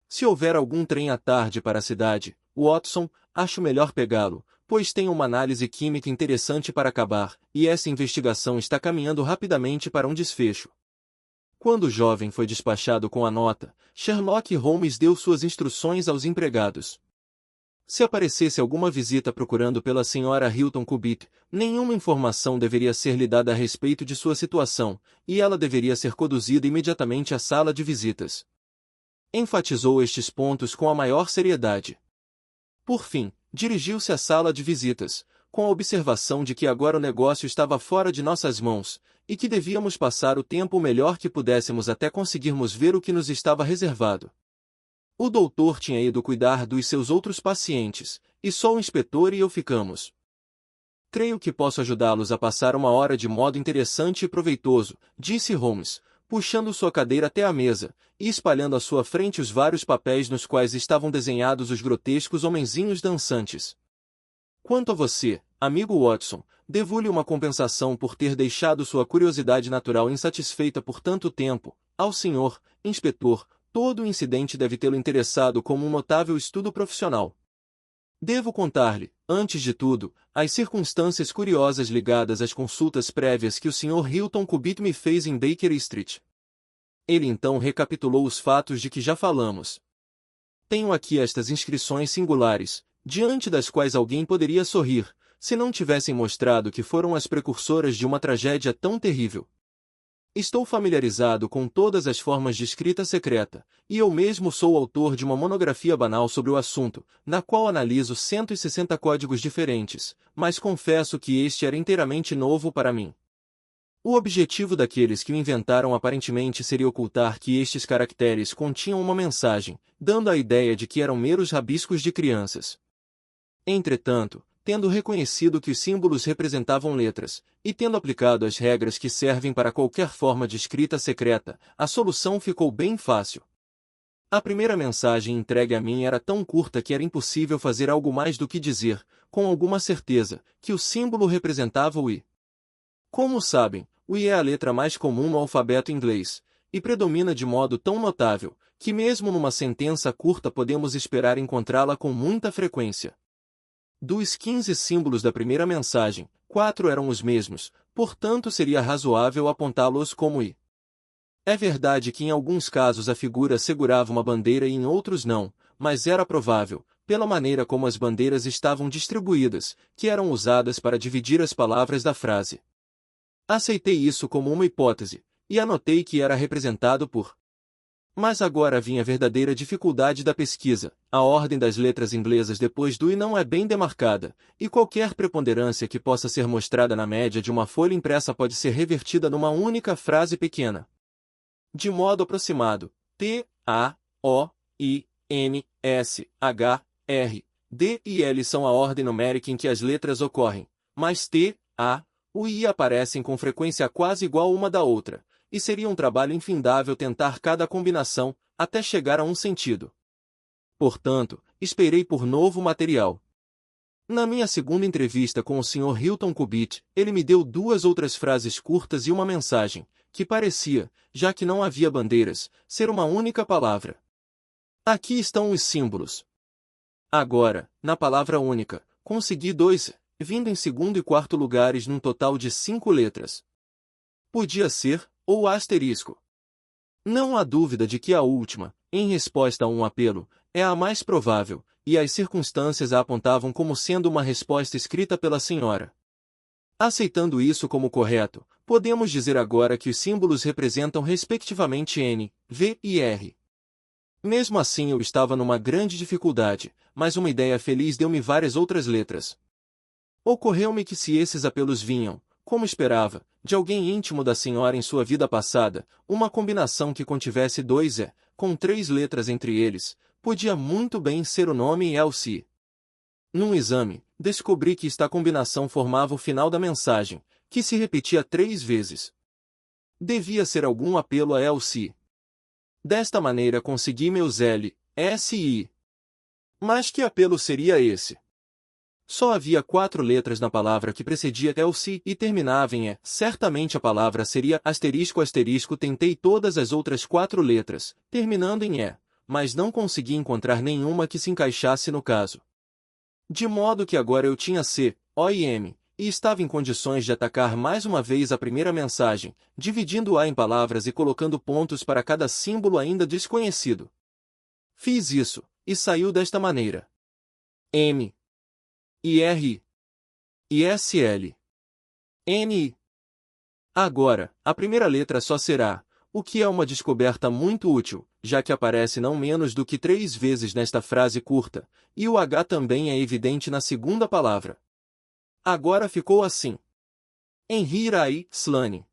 Se houver algum trem à tarde para a cidade, Watson, acho melhor pegá-lo, pois tem uma análise química interessante para acabar, e essa investigação está caminhando rapidamente para um desfecho. Quando o jovem foi despachado com a nota, Sherlock Holmes deu suas instruções aos empregados. Se aparecesse alguma visita procurando pela Sra. Hilton Cubitt, nenhuma informação deveria ser lhe dada a respeito de sua situação, e ela deveria ser conduzida imediatamente à sala de visitas. Enfatizou estes pontos com a maior seriedade. Por fim, dirigiu-se à sala de visitas, com a observação de que agora o negócio estava fora de nossas mãos, e que devíamos passar o tempo o melhor que pudéssemos até conseguirmos ver o que nos estava reservado. O doutor tinha ido cuidar dos seus outros pacientes, e só o inspetor e eu ficamos. Creio que posso ajudá-los a passar uma hora de modo interessante e proveitoso, disse Holmes, puxando sua cadeira até a mesa, e espalhando à sua frente os vários papéis nos quais estavam desenhados os grotescos homenzinhos dançantes. Quanto a você, amigo Watson, devo-lhe uma compensação por ter deixado sua curiosidade natural insatisfeita por tanto tempo. Ao senhor, inspetor, todo o incidente deve tê-lo interessado como um notável estudo profissional. Devo contar-lhe, antes de tudo, as circunstâncias curiosas ligadas às consultas prévias que o Sr. Hilton Cubitt me fez em Baker Street. Ele então recapitulou os fatos de que já falamos. Tenho aqui estas inscrições singulares, diante das quais alguém poderia sorrir, se não tivessem mostrado que foram as precursoras de uma tragédia tão terrível. Estou familiarizado com todas as formas de escrita secreta, e eu mesmo sou autor de uma monografia banal sobre o assunto, na qual analiso 160 códigos diferentes, mas confesso que este era inteiramente novo para mim. O objetivo daqueles que o inventaram aparentemente seria ocultar que estes caracteres continham uma mensagem, dando a ideia de que eram meros rabiscos de crianças. Entretanto, tendo reconhecido que os símbolos representavam letras, e tendo aplicado as regras que servem para qualquer forma de escrita secreta, a solução ficou bem fácil. A primeira mensagem entregue a mim era tão curta que era impossível fazer algo mais do que dizer, com alguma certeza, que o símbolo representava o I. Como sabem, o I é a letra mais comum no alfabeto inglês, e predomina de modo tão notável, que mesmo numa sentença curta podemos esperar encontrá-la com muita frequência. Dos 15 símbolos da primeira mensagem, 4 eram os mesmos, portanto seria razoável apontá-los como I. É verdade que em alguns casos a figura segurava uma bandeira e em outros não, mas era provável, pela maneira como as bandeiras estavam distribuídas, que eram usadas para dividir as palavras da frase. Aceitei isso como uma hipótese, e anotei que era representado por. Mas agora vinha a verdadeira dificuldade da pesquisa. A ordem das letras inglesas depois do I não é bem demarcada, e qualquer preponderância que possa ser mostrada na média de uma folha impressa pode ser revertida numa única frase pequena. De modo aproximado, T, A, O, I, N, S, H, R, D e L são a ordem numérica em que as letras ocorrem, mas T, A, U e I aparecem com frequência quase igual uma da outra, e seria um trabalho infindável tentar cada combinação, até chegar a um sentido. Portanto, esperei por novo material. Na minha segunda entrevista com o Sr. Hilton Cubitt, ele me deu 2 outras frases curtas e uma mensagem, que parecia, já que não havia bandeiras, ser uma única palavra. Aqui estão os símbolos. Agora, na palavra única, consegui 2, vindo em segundo e quarto lugares num total de 5 letras. Podia ser, ou asterisco. Não há dúvida de que a última, em resposta a um apelo, é a mais provável, e as circunstâncias a apontavam como sendo uma resposta escrita pela senhora. Aceitando isso como correto, podemos dizer agora que os símbolos representam respectivamente N, V e R. Mesmo assim eu estava numa grande dificuldade, mas uma ideia feliz deu-me várias outras letras. Ocorreu-me que se esses apelos vinham, como esperava, de alguém íntimo da senhora em sua vida passada, uma combinação que contivesse 2 E, com 3 letras entre eles, podia muito bem ser o nome Elsie. Num exame, descobri que esta combinação formava o final da mensagem, que se repetia 3 vezes. Devia ser algum apelo a Elsie. Desta maneira consegui meus L, S e I. Mas que apelo seria esse? Só havia 4 letras na palavra que precedia Elsie e terminava em E. Certamente a palavra seria asterisco asterisco. Tentei todas as outras 4 letras, terminando em E, mas não consegui encontrar nenhuma que se encaixasse no caso. De modo que agora eu tinha C, O e M, e estava em condições de atacar mais uma vez a primeira mensagem, dividindo-a em palavras e colocando pontos para cada símbolo ainda desconhecido. Fiz isso, e saiu desta maneira. M, I R, I S L, N I. Agora, a primeira letra só será, o que é uma descoberta muito útil, já que aparece não menos do que 3 vezes nesta frase curta, e o H também é evidente na segunda palavra. Agora ficou assim. Enhirai Slane.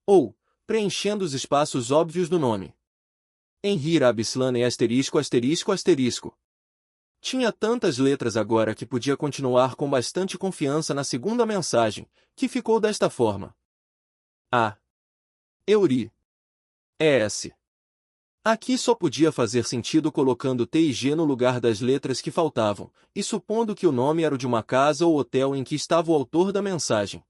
Ou, preenchendo os espaços óbvios do nome. Enhirab Slane asterisco asterisco asterisco. Tinha tantas letras agora que podia continuar com bastante confiança na segunda mensagem, que ficou desta forma. A. Euri. ES. Aqui só podia fazer sentido colocando T e G no lugar das letras que faltavam, e supondo que o nome era o de uma casa ou hotel em que estava o autor da mensagem.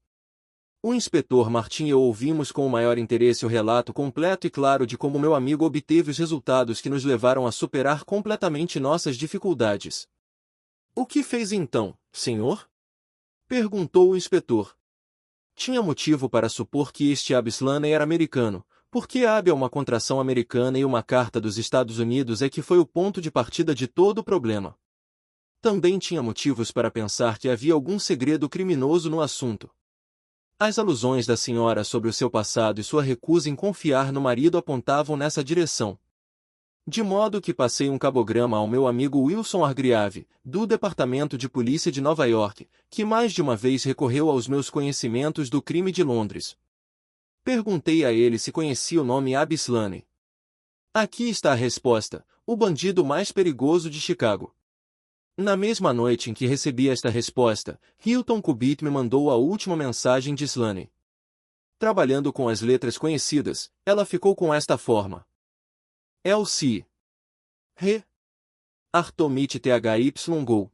O inspetor Martin e eu ouvimos com o maior interesse o relato completo e claro de como meu amigo obteve os resultados que nos levaram a superar completamente nossas dificuldades. O que fez então, senhor? Perguntou o inspetor. Tinha motivo para supor que este Abislane era americano, porque AB é uma contração americana e uma carta dos Estados Unidos é que foi o ponto de partida de todo o problema. Também tinha motivos para pensar que havia algum segredo criminoso no assunto. As alusões da senhora sobre o seu passado e sua recusa em confiar no marido apontavam nessa direção. De modo que passei um cabograma ao meu amigo Wilson Hargreave, do Departamento de Polícia de Nova York, que mais de uma vez recorreu aos meus conhecimentos do crime de Londres. Perguntei a ele se conhecia o nome Abislane. Aqui está a resposta: o bandido mais perigoso de Chicago. Na mesma noite em que recebi esta resposta, Hilton Cubitt me mandou a última mensagem de Slane. Trabalhando com as letras conhecidas, ela ficou com esta forma: Elsie. Re. Artomite THY-Go.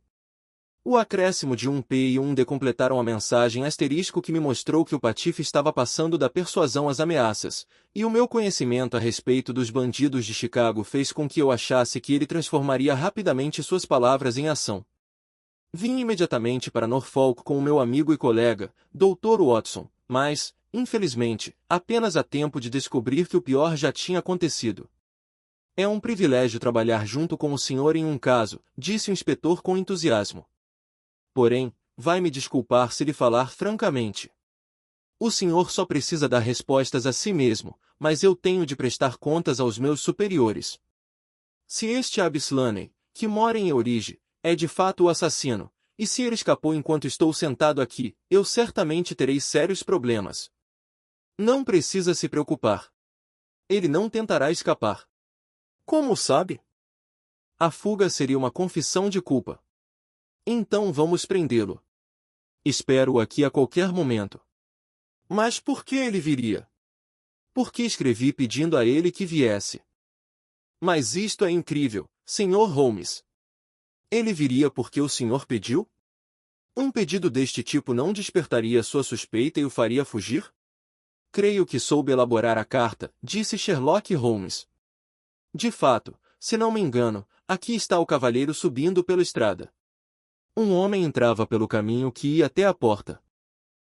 O acréscimo de um P e um D completaram a mensagem asterisco que me mostrou que o patife estava passando da persuasão às ameaças, e o meu conhecimento a respeito dos bandidos de Chicago fez com que eu achasse que ele transformaria rapidamente suas palavras em ação. Vim imediatamente para Norfolk com o meu amigo e colega, Dr. Watson, mas, infelizmente, apenas a tempo de descobrir que o pior já tinha acontecido. É um privilégio trabalhar junto com o senhor em um caso, disse o inspetor com entusiasmo. Porém, vai me desculpar se lhe falar francamente. O senhor só precisa dar respostas a si mesmo, mas eu tenho de prestar contas aos meus superiores. Se este Abislane, que mora em Eurige, é de fato o assassino, e se ele escapou enquanto estou sentado aqui, eu certamente terei sérios problemas. Não precisa se preocupar. Ele não tentará escapar. Como sabe? A fuga seria uma confissão de culpa. Então vamos prendê-lo. Espero-o aqui a qualquer momento. Mas por que ele viria? Porque escrevi pedindo a ele que viesse. Mas isto é incrível, Sr. Holmes. Ele viria porque o senhor pediu? Um pedido deste tipo não despertaria sua suspeita e o faria fugir? Creio que soube elaborar a carta, disse Sherlock Holmes. De fato, se não me engano, aqui está o cavalheiro subindo pela estrada. Um homem entrava pelo caminho que ia até a porta.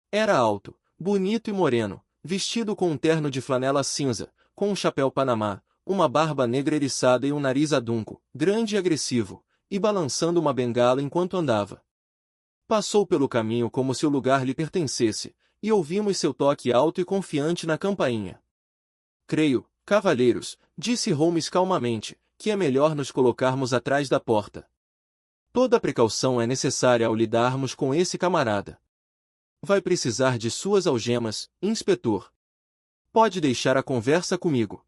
Era alto, bonito e moreno, vestido com um terno de flanela cinza, com um chapéu panamá, uma barba negra eriçada e um nariz adunco, grande e agressivo, e balançando uma bengala enquanto andava. Passou pelo caminho como se o lugar lhe pertencesse, e ouvimos seu toque alto e confiante na campainha. Creio, cavalheiros, disse Holmes calmamente, que é melhor nos colocarmos atrás da porta. Toda precaução é necessária ao lidarmos com esse camarada. Vai precisar de suas algemas, inspetor. Pode deixar a conversa comigo.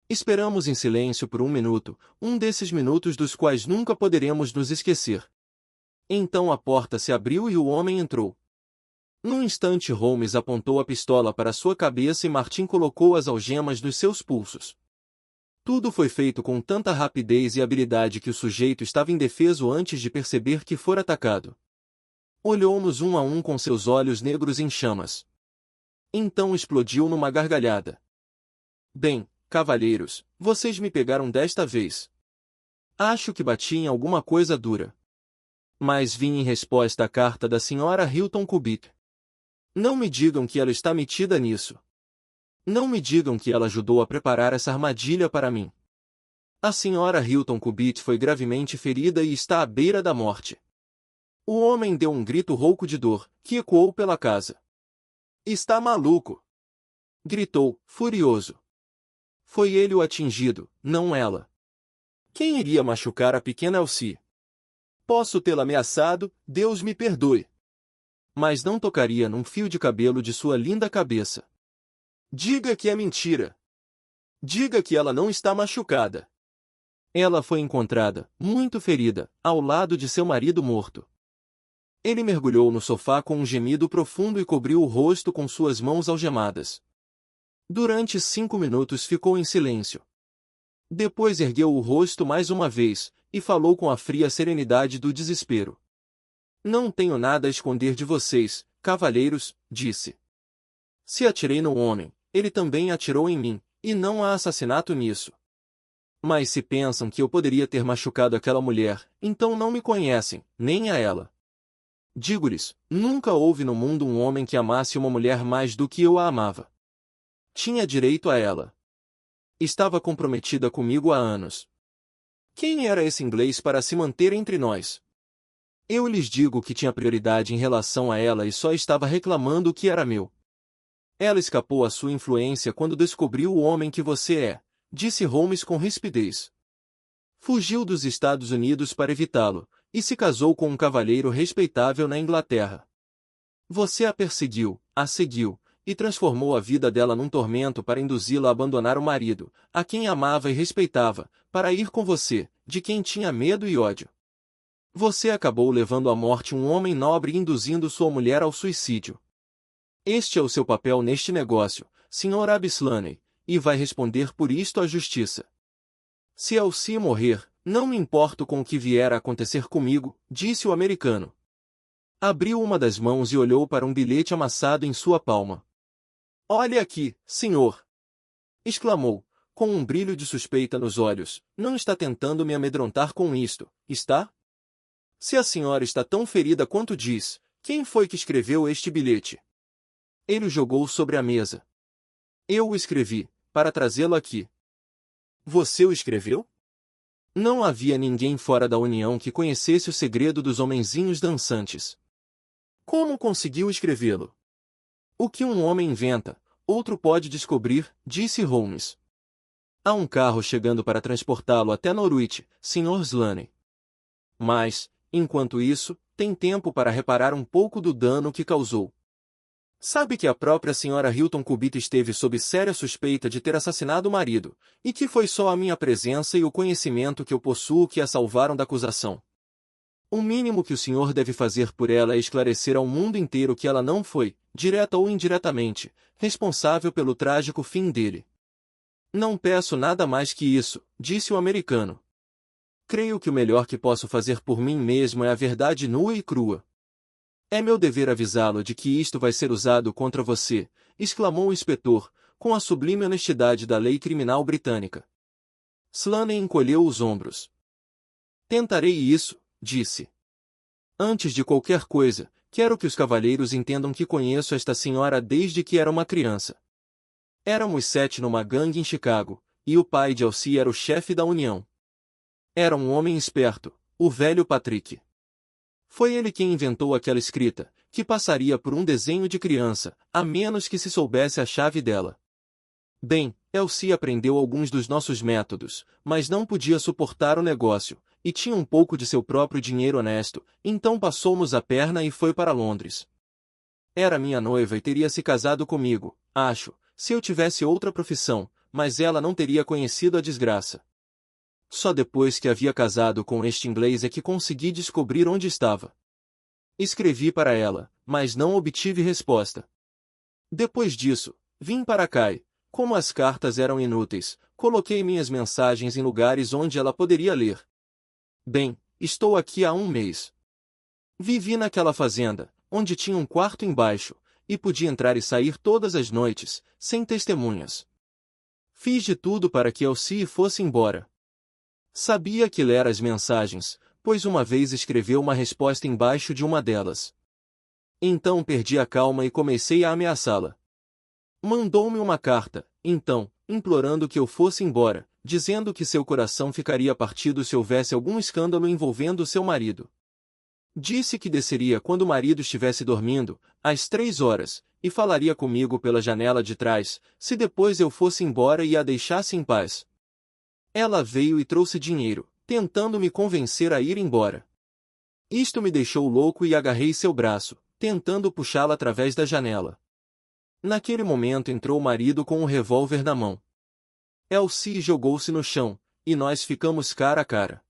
Esperamos em silêncio por um minuto, um desses minutos dos quais nunca poderemos nos esquecer. Então a porta se abriu e o homem entrou. Num instante Holmes apontou a pistola para sua cabeça e Martin colocou as algemas nos seus pulsos. Tudo foi feito com tanta rapidez e habilidade que o sujeito estava indefeso antes de perceber que fora atacado. Olhou-nos um a um com seus olhos negros em chamas. Então explodiu numa gargalhada. Bem, cavalheiros, vocês me pegaram desta vez. Acho que bati em alguma coisa dura. Mas vim em resposta à carta da senhora Hilton Cubitt. Não me digam que ela está metida nisso. Não me digam que ela ajudou a preparar essa armadilha para mim. A senhora Hilton Cubitt foi gravemente ferida e está à beira da morte. O homem deu um grito rouco de dor, que ecoou pela casa. Está maluco! Gritou, furioso. Foi ele o atingido, não ela. Quem iria machucar a pequena Elsie? Posso tê-la ameaçado, Deus me perdoe. Mas não tocaria num fio de cabelo de sua linda cabeça. Diga que é mentira. Diga que ela não está machucada. Ela foi encontrada, muito ferida, ao lado de seu marido morto. Ele mergulhou no sofá com um gemido profundo e cobriu o rosto com suas mãos algemadas. Durante 5 minutos ficou em silêncio. Depois ergueu o rosto mais uma vez, e falou com a fria serenidade do desespero. Não tenho nada a esconder de vocês, cavalheiros, disse. Se atirei no homem, ele também atirou em mim, e não há assassinato nisso. Mas se pensam que eu poderia ter machucado aquela mulher, então não me conhecem, nem a ela. Digo-lhes, nunca houve no mundo um homem que amasse uma mulher mais do que eu a amava. Tinha direito a ela. Estava comprometida comigo há anos. Quem era esse inglês para se manter entre nós? Eu lhes digo que tinha prioridade em relação a ela e só estava reclamando o que era meu. Ela escapou à sua influência quando descobriu o homem que você é, disse Holmes com rispidez. Fugiu dos Estados Unidos para evitá-lo, e se casou com um cavalheiro respeitável na Inglaterra. Você a perseguiu, a seguiu, e transformou a vida dela num tormento para induzi-la a abandonar o marido, a quem amava e respeitava, para ir com você, de quem tinha medo e ódio. Você acabou levando à morte um homem nobre e induzindo sua mulher ao suicídio. Este é o seu papel neste negócio, Sr. Abislane, e vai responder por isto à justiça. Se Elsie morrer, não me importo com o que vier a acontecer comigo, disse o americano. Abriu uma das mãos e olhou para um bilhete amassado em sua palma. Olhe aqui, senhor! Exclamou, com um brilho de suspeita nos olhos. Não está tentando me amedrontar com isto, está? Se a senhora está tão ferida quanto diz, quem foi que escreveu este bilhete? Ele o jogou sobre a mesa. Eu o escrevi, para trazê-lo aqui. Você o escreveu? Não havia ninguém fora da União que conhecesse o segredo dos homenzinhos dançantes. Como conseguiu escrevê-lo? O que um homem inventa, outro pode descobrir, disse Holmes. Há um carro chegando para transportá-lo até Norwich, Sr. Slane. Mas, enquanto isso, tem tempo para reparar um pouco do dano que causou. Sabe que a própria Sra. Hilton Cubitt esteve sob séria suspeita de ter assassinado o marido, e que foi só a minha presença e o conhecimento que eu possuo que a salvaram da acusação. O mínimo que o senhor deve fazer por ela é esclarecer ao mundo inteiro que ela não foi, direta ou indiretamente, responsável pelo trágico fim dele. Não peço nada mais que isso, disse o americano. Creio que o melhor que posso fazer por mim mesmo é a verdade nua e crua. É meu dever avisá-lo de que isto vai ser usado contra você, exclamou o inspetor, com a sublime honestidade da lei criminal britânica. Slane encolheu os ombros. Tentarei isso, disse. Antes de qualquer coisa, quero que os cavalheiros entendam que conheço esta senhora desde que era uma criança. Éramos 7 numa gangue em Chicago, e o pai de Elsie era o chefe da União. Era um homem esperto, o velho Patrick. Foi ele quem inventou aquela escrita, que passaria por um desenho de criança, a menos que se soubesse a chave dela. Bem, Elsie aprendeu alguns dos nossos métodos, mas não podia suportar o negócio, e tinha um pouco de seu próprio dinheiro honesto, então passou-nos a perna e foi para Londres. Era minha noiva e teria se casado comigo, acho, se eu tivesse outra profissão, mas ela não teria conhecido a desgraça. Só depois que havia casado com este inglês é que consegui descobrir onde estava. Escrevi para ela, mas não obtive resposta. Depois disso, vim para cá e, como as cartas eram inúteis, coloquei minhas mensagens em lugares onde ela poderia ler. Bem, estou aqui há um mês. Vivi naquela fazenda, onde tinha um quarto embaixo, e podia entrar e sair todas as noites, sem testemunhas. Fiz de tudo para que Elsie fosse embora. Sabia que lera as mensagens, pois uma vez escreveu uma resposta embaixo de uma delas. Então perdi a calma e comecei a ameaçá-la. Mandou-me uma carta, então, implorando que eu fosse embora, dizendo que seu coração ficaria partido se houvesse algum escândalo envolvendo seu marido. Disse que desceria quando o marido estivesse dormindo, às 3 horas, e falaria comigo pela janela de trás, se depois eu fosse embora e a deixasse em paz. Ela veio e trouxe dinheiro, tentando me convencer a ir embora. Isto me deixou louco e agarrei seu braço, tentando puxá-la através da janela. Naquele momento entrou o marido com um revólver na mão. Elsie jogou-se no chão, e nós ficamos cara a cara.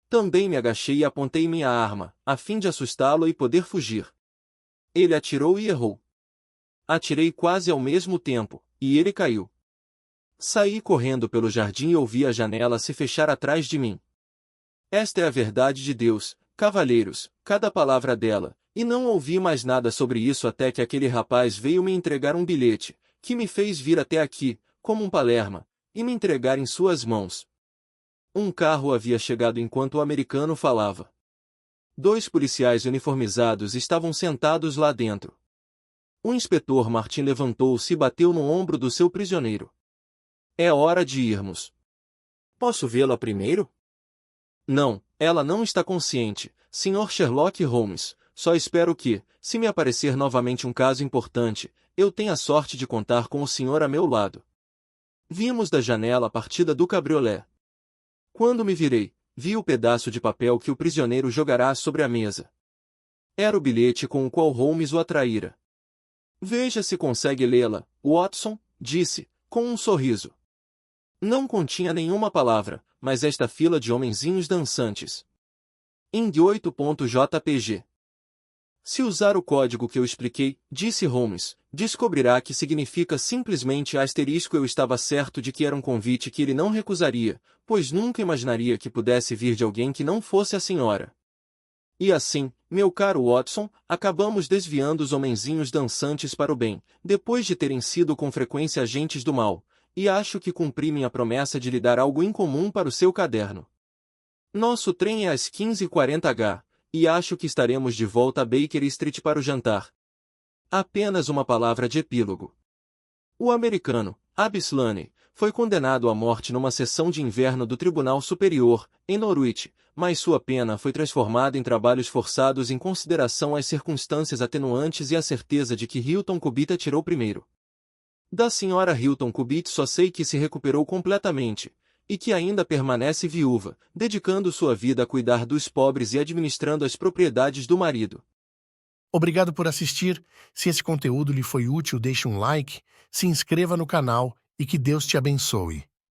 Também me agachei e apontei minha arma, a fim de assustá-lo e poder fugir. Ele atirou e errou. Atirei quase ao mesmo tempo, e ele caiu. Saí correndo pelo jardim e ouvi a janela se fechar atrás de mim. Esta é a verdade de Deus, cavalheiros, cada palavra dela, e não ouvi mais nada sobre isso até que aquele rapaz veio me entregar um bilhete, que me fez vir até aqui, como um palerma, e me entregar em suas mãos. Um carro havia chegado enquanto o americano falava. 2 policiais uniformizados estavam sentados lá dentro. O inspetor Martin levantou-se e bateu no ombro do seu prisioneiro. É hora de irmos. Posso vê-la primeiro? Não, ela não está consciente, Sr. Sherlock Holmes. Só espero que, se me aparecer novamente um caso importante, eu tenha a sorte de contar com o senhor a meu lado. Vimos da janela a partida do cabriolé. Quando me virei, vi o pedaço de papel que o prisioneiro jogará sobre a mesa. Era o bilhete com o qual Holmes o atraíra. Veja se consegue lê-la, Watson, disse, com um sorriso. Não continha nenhuma palavra, mas esta fila de homenzinhos dançantes. Ing 8.jpg. Se usar o código que eu expliquei, disse Holmes, descobrirá que significa simplesmente asterisco. Eu estava certo de que era um convite que ele não recusaria, pois nunca imaginaria que pudesse vir de alguém que não fosse a senhora. E assim, meu caro Watson, acabamos desviando os homenzinhos dançantes para o bem, depois de terem sido com frequência agentes do mal, e acho que cumpri minha promessa de lhe dar algo incomum para o seu caderno. Nosso trem é às 15h40h. E acho que estaremos de volta a Baker Street para o jantar. Apenas uma palavra de epílogo. O americano, Abbas Laney, foi condenado à morte numa sessão de inverno do Tribunal Superior, em Norwich, mas sua pena foi transformada em trabalhos forçados em consideração às circunstâncias atenuantes e a certeza de que Hilton Cubitt atirou primeiro. Da senhora Hilton Cubitt só sei que se recuperou completamente, e que ainda permanece viúva, dedicando sua vida a cuidar dos pobres e administrando as propriedades do marido.
Obrigado por assistir. Se esse conteúdo lhe foi útil, deixe um like, se inscreva no canal e que Deus te abençoe.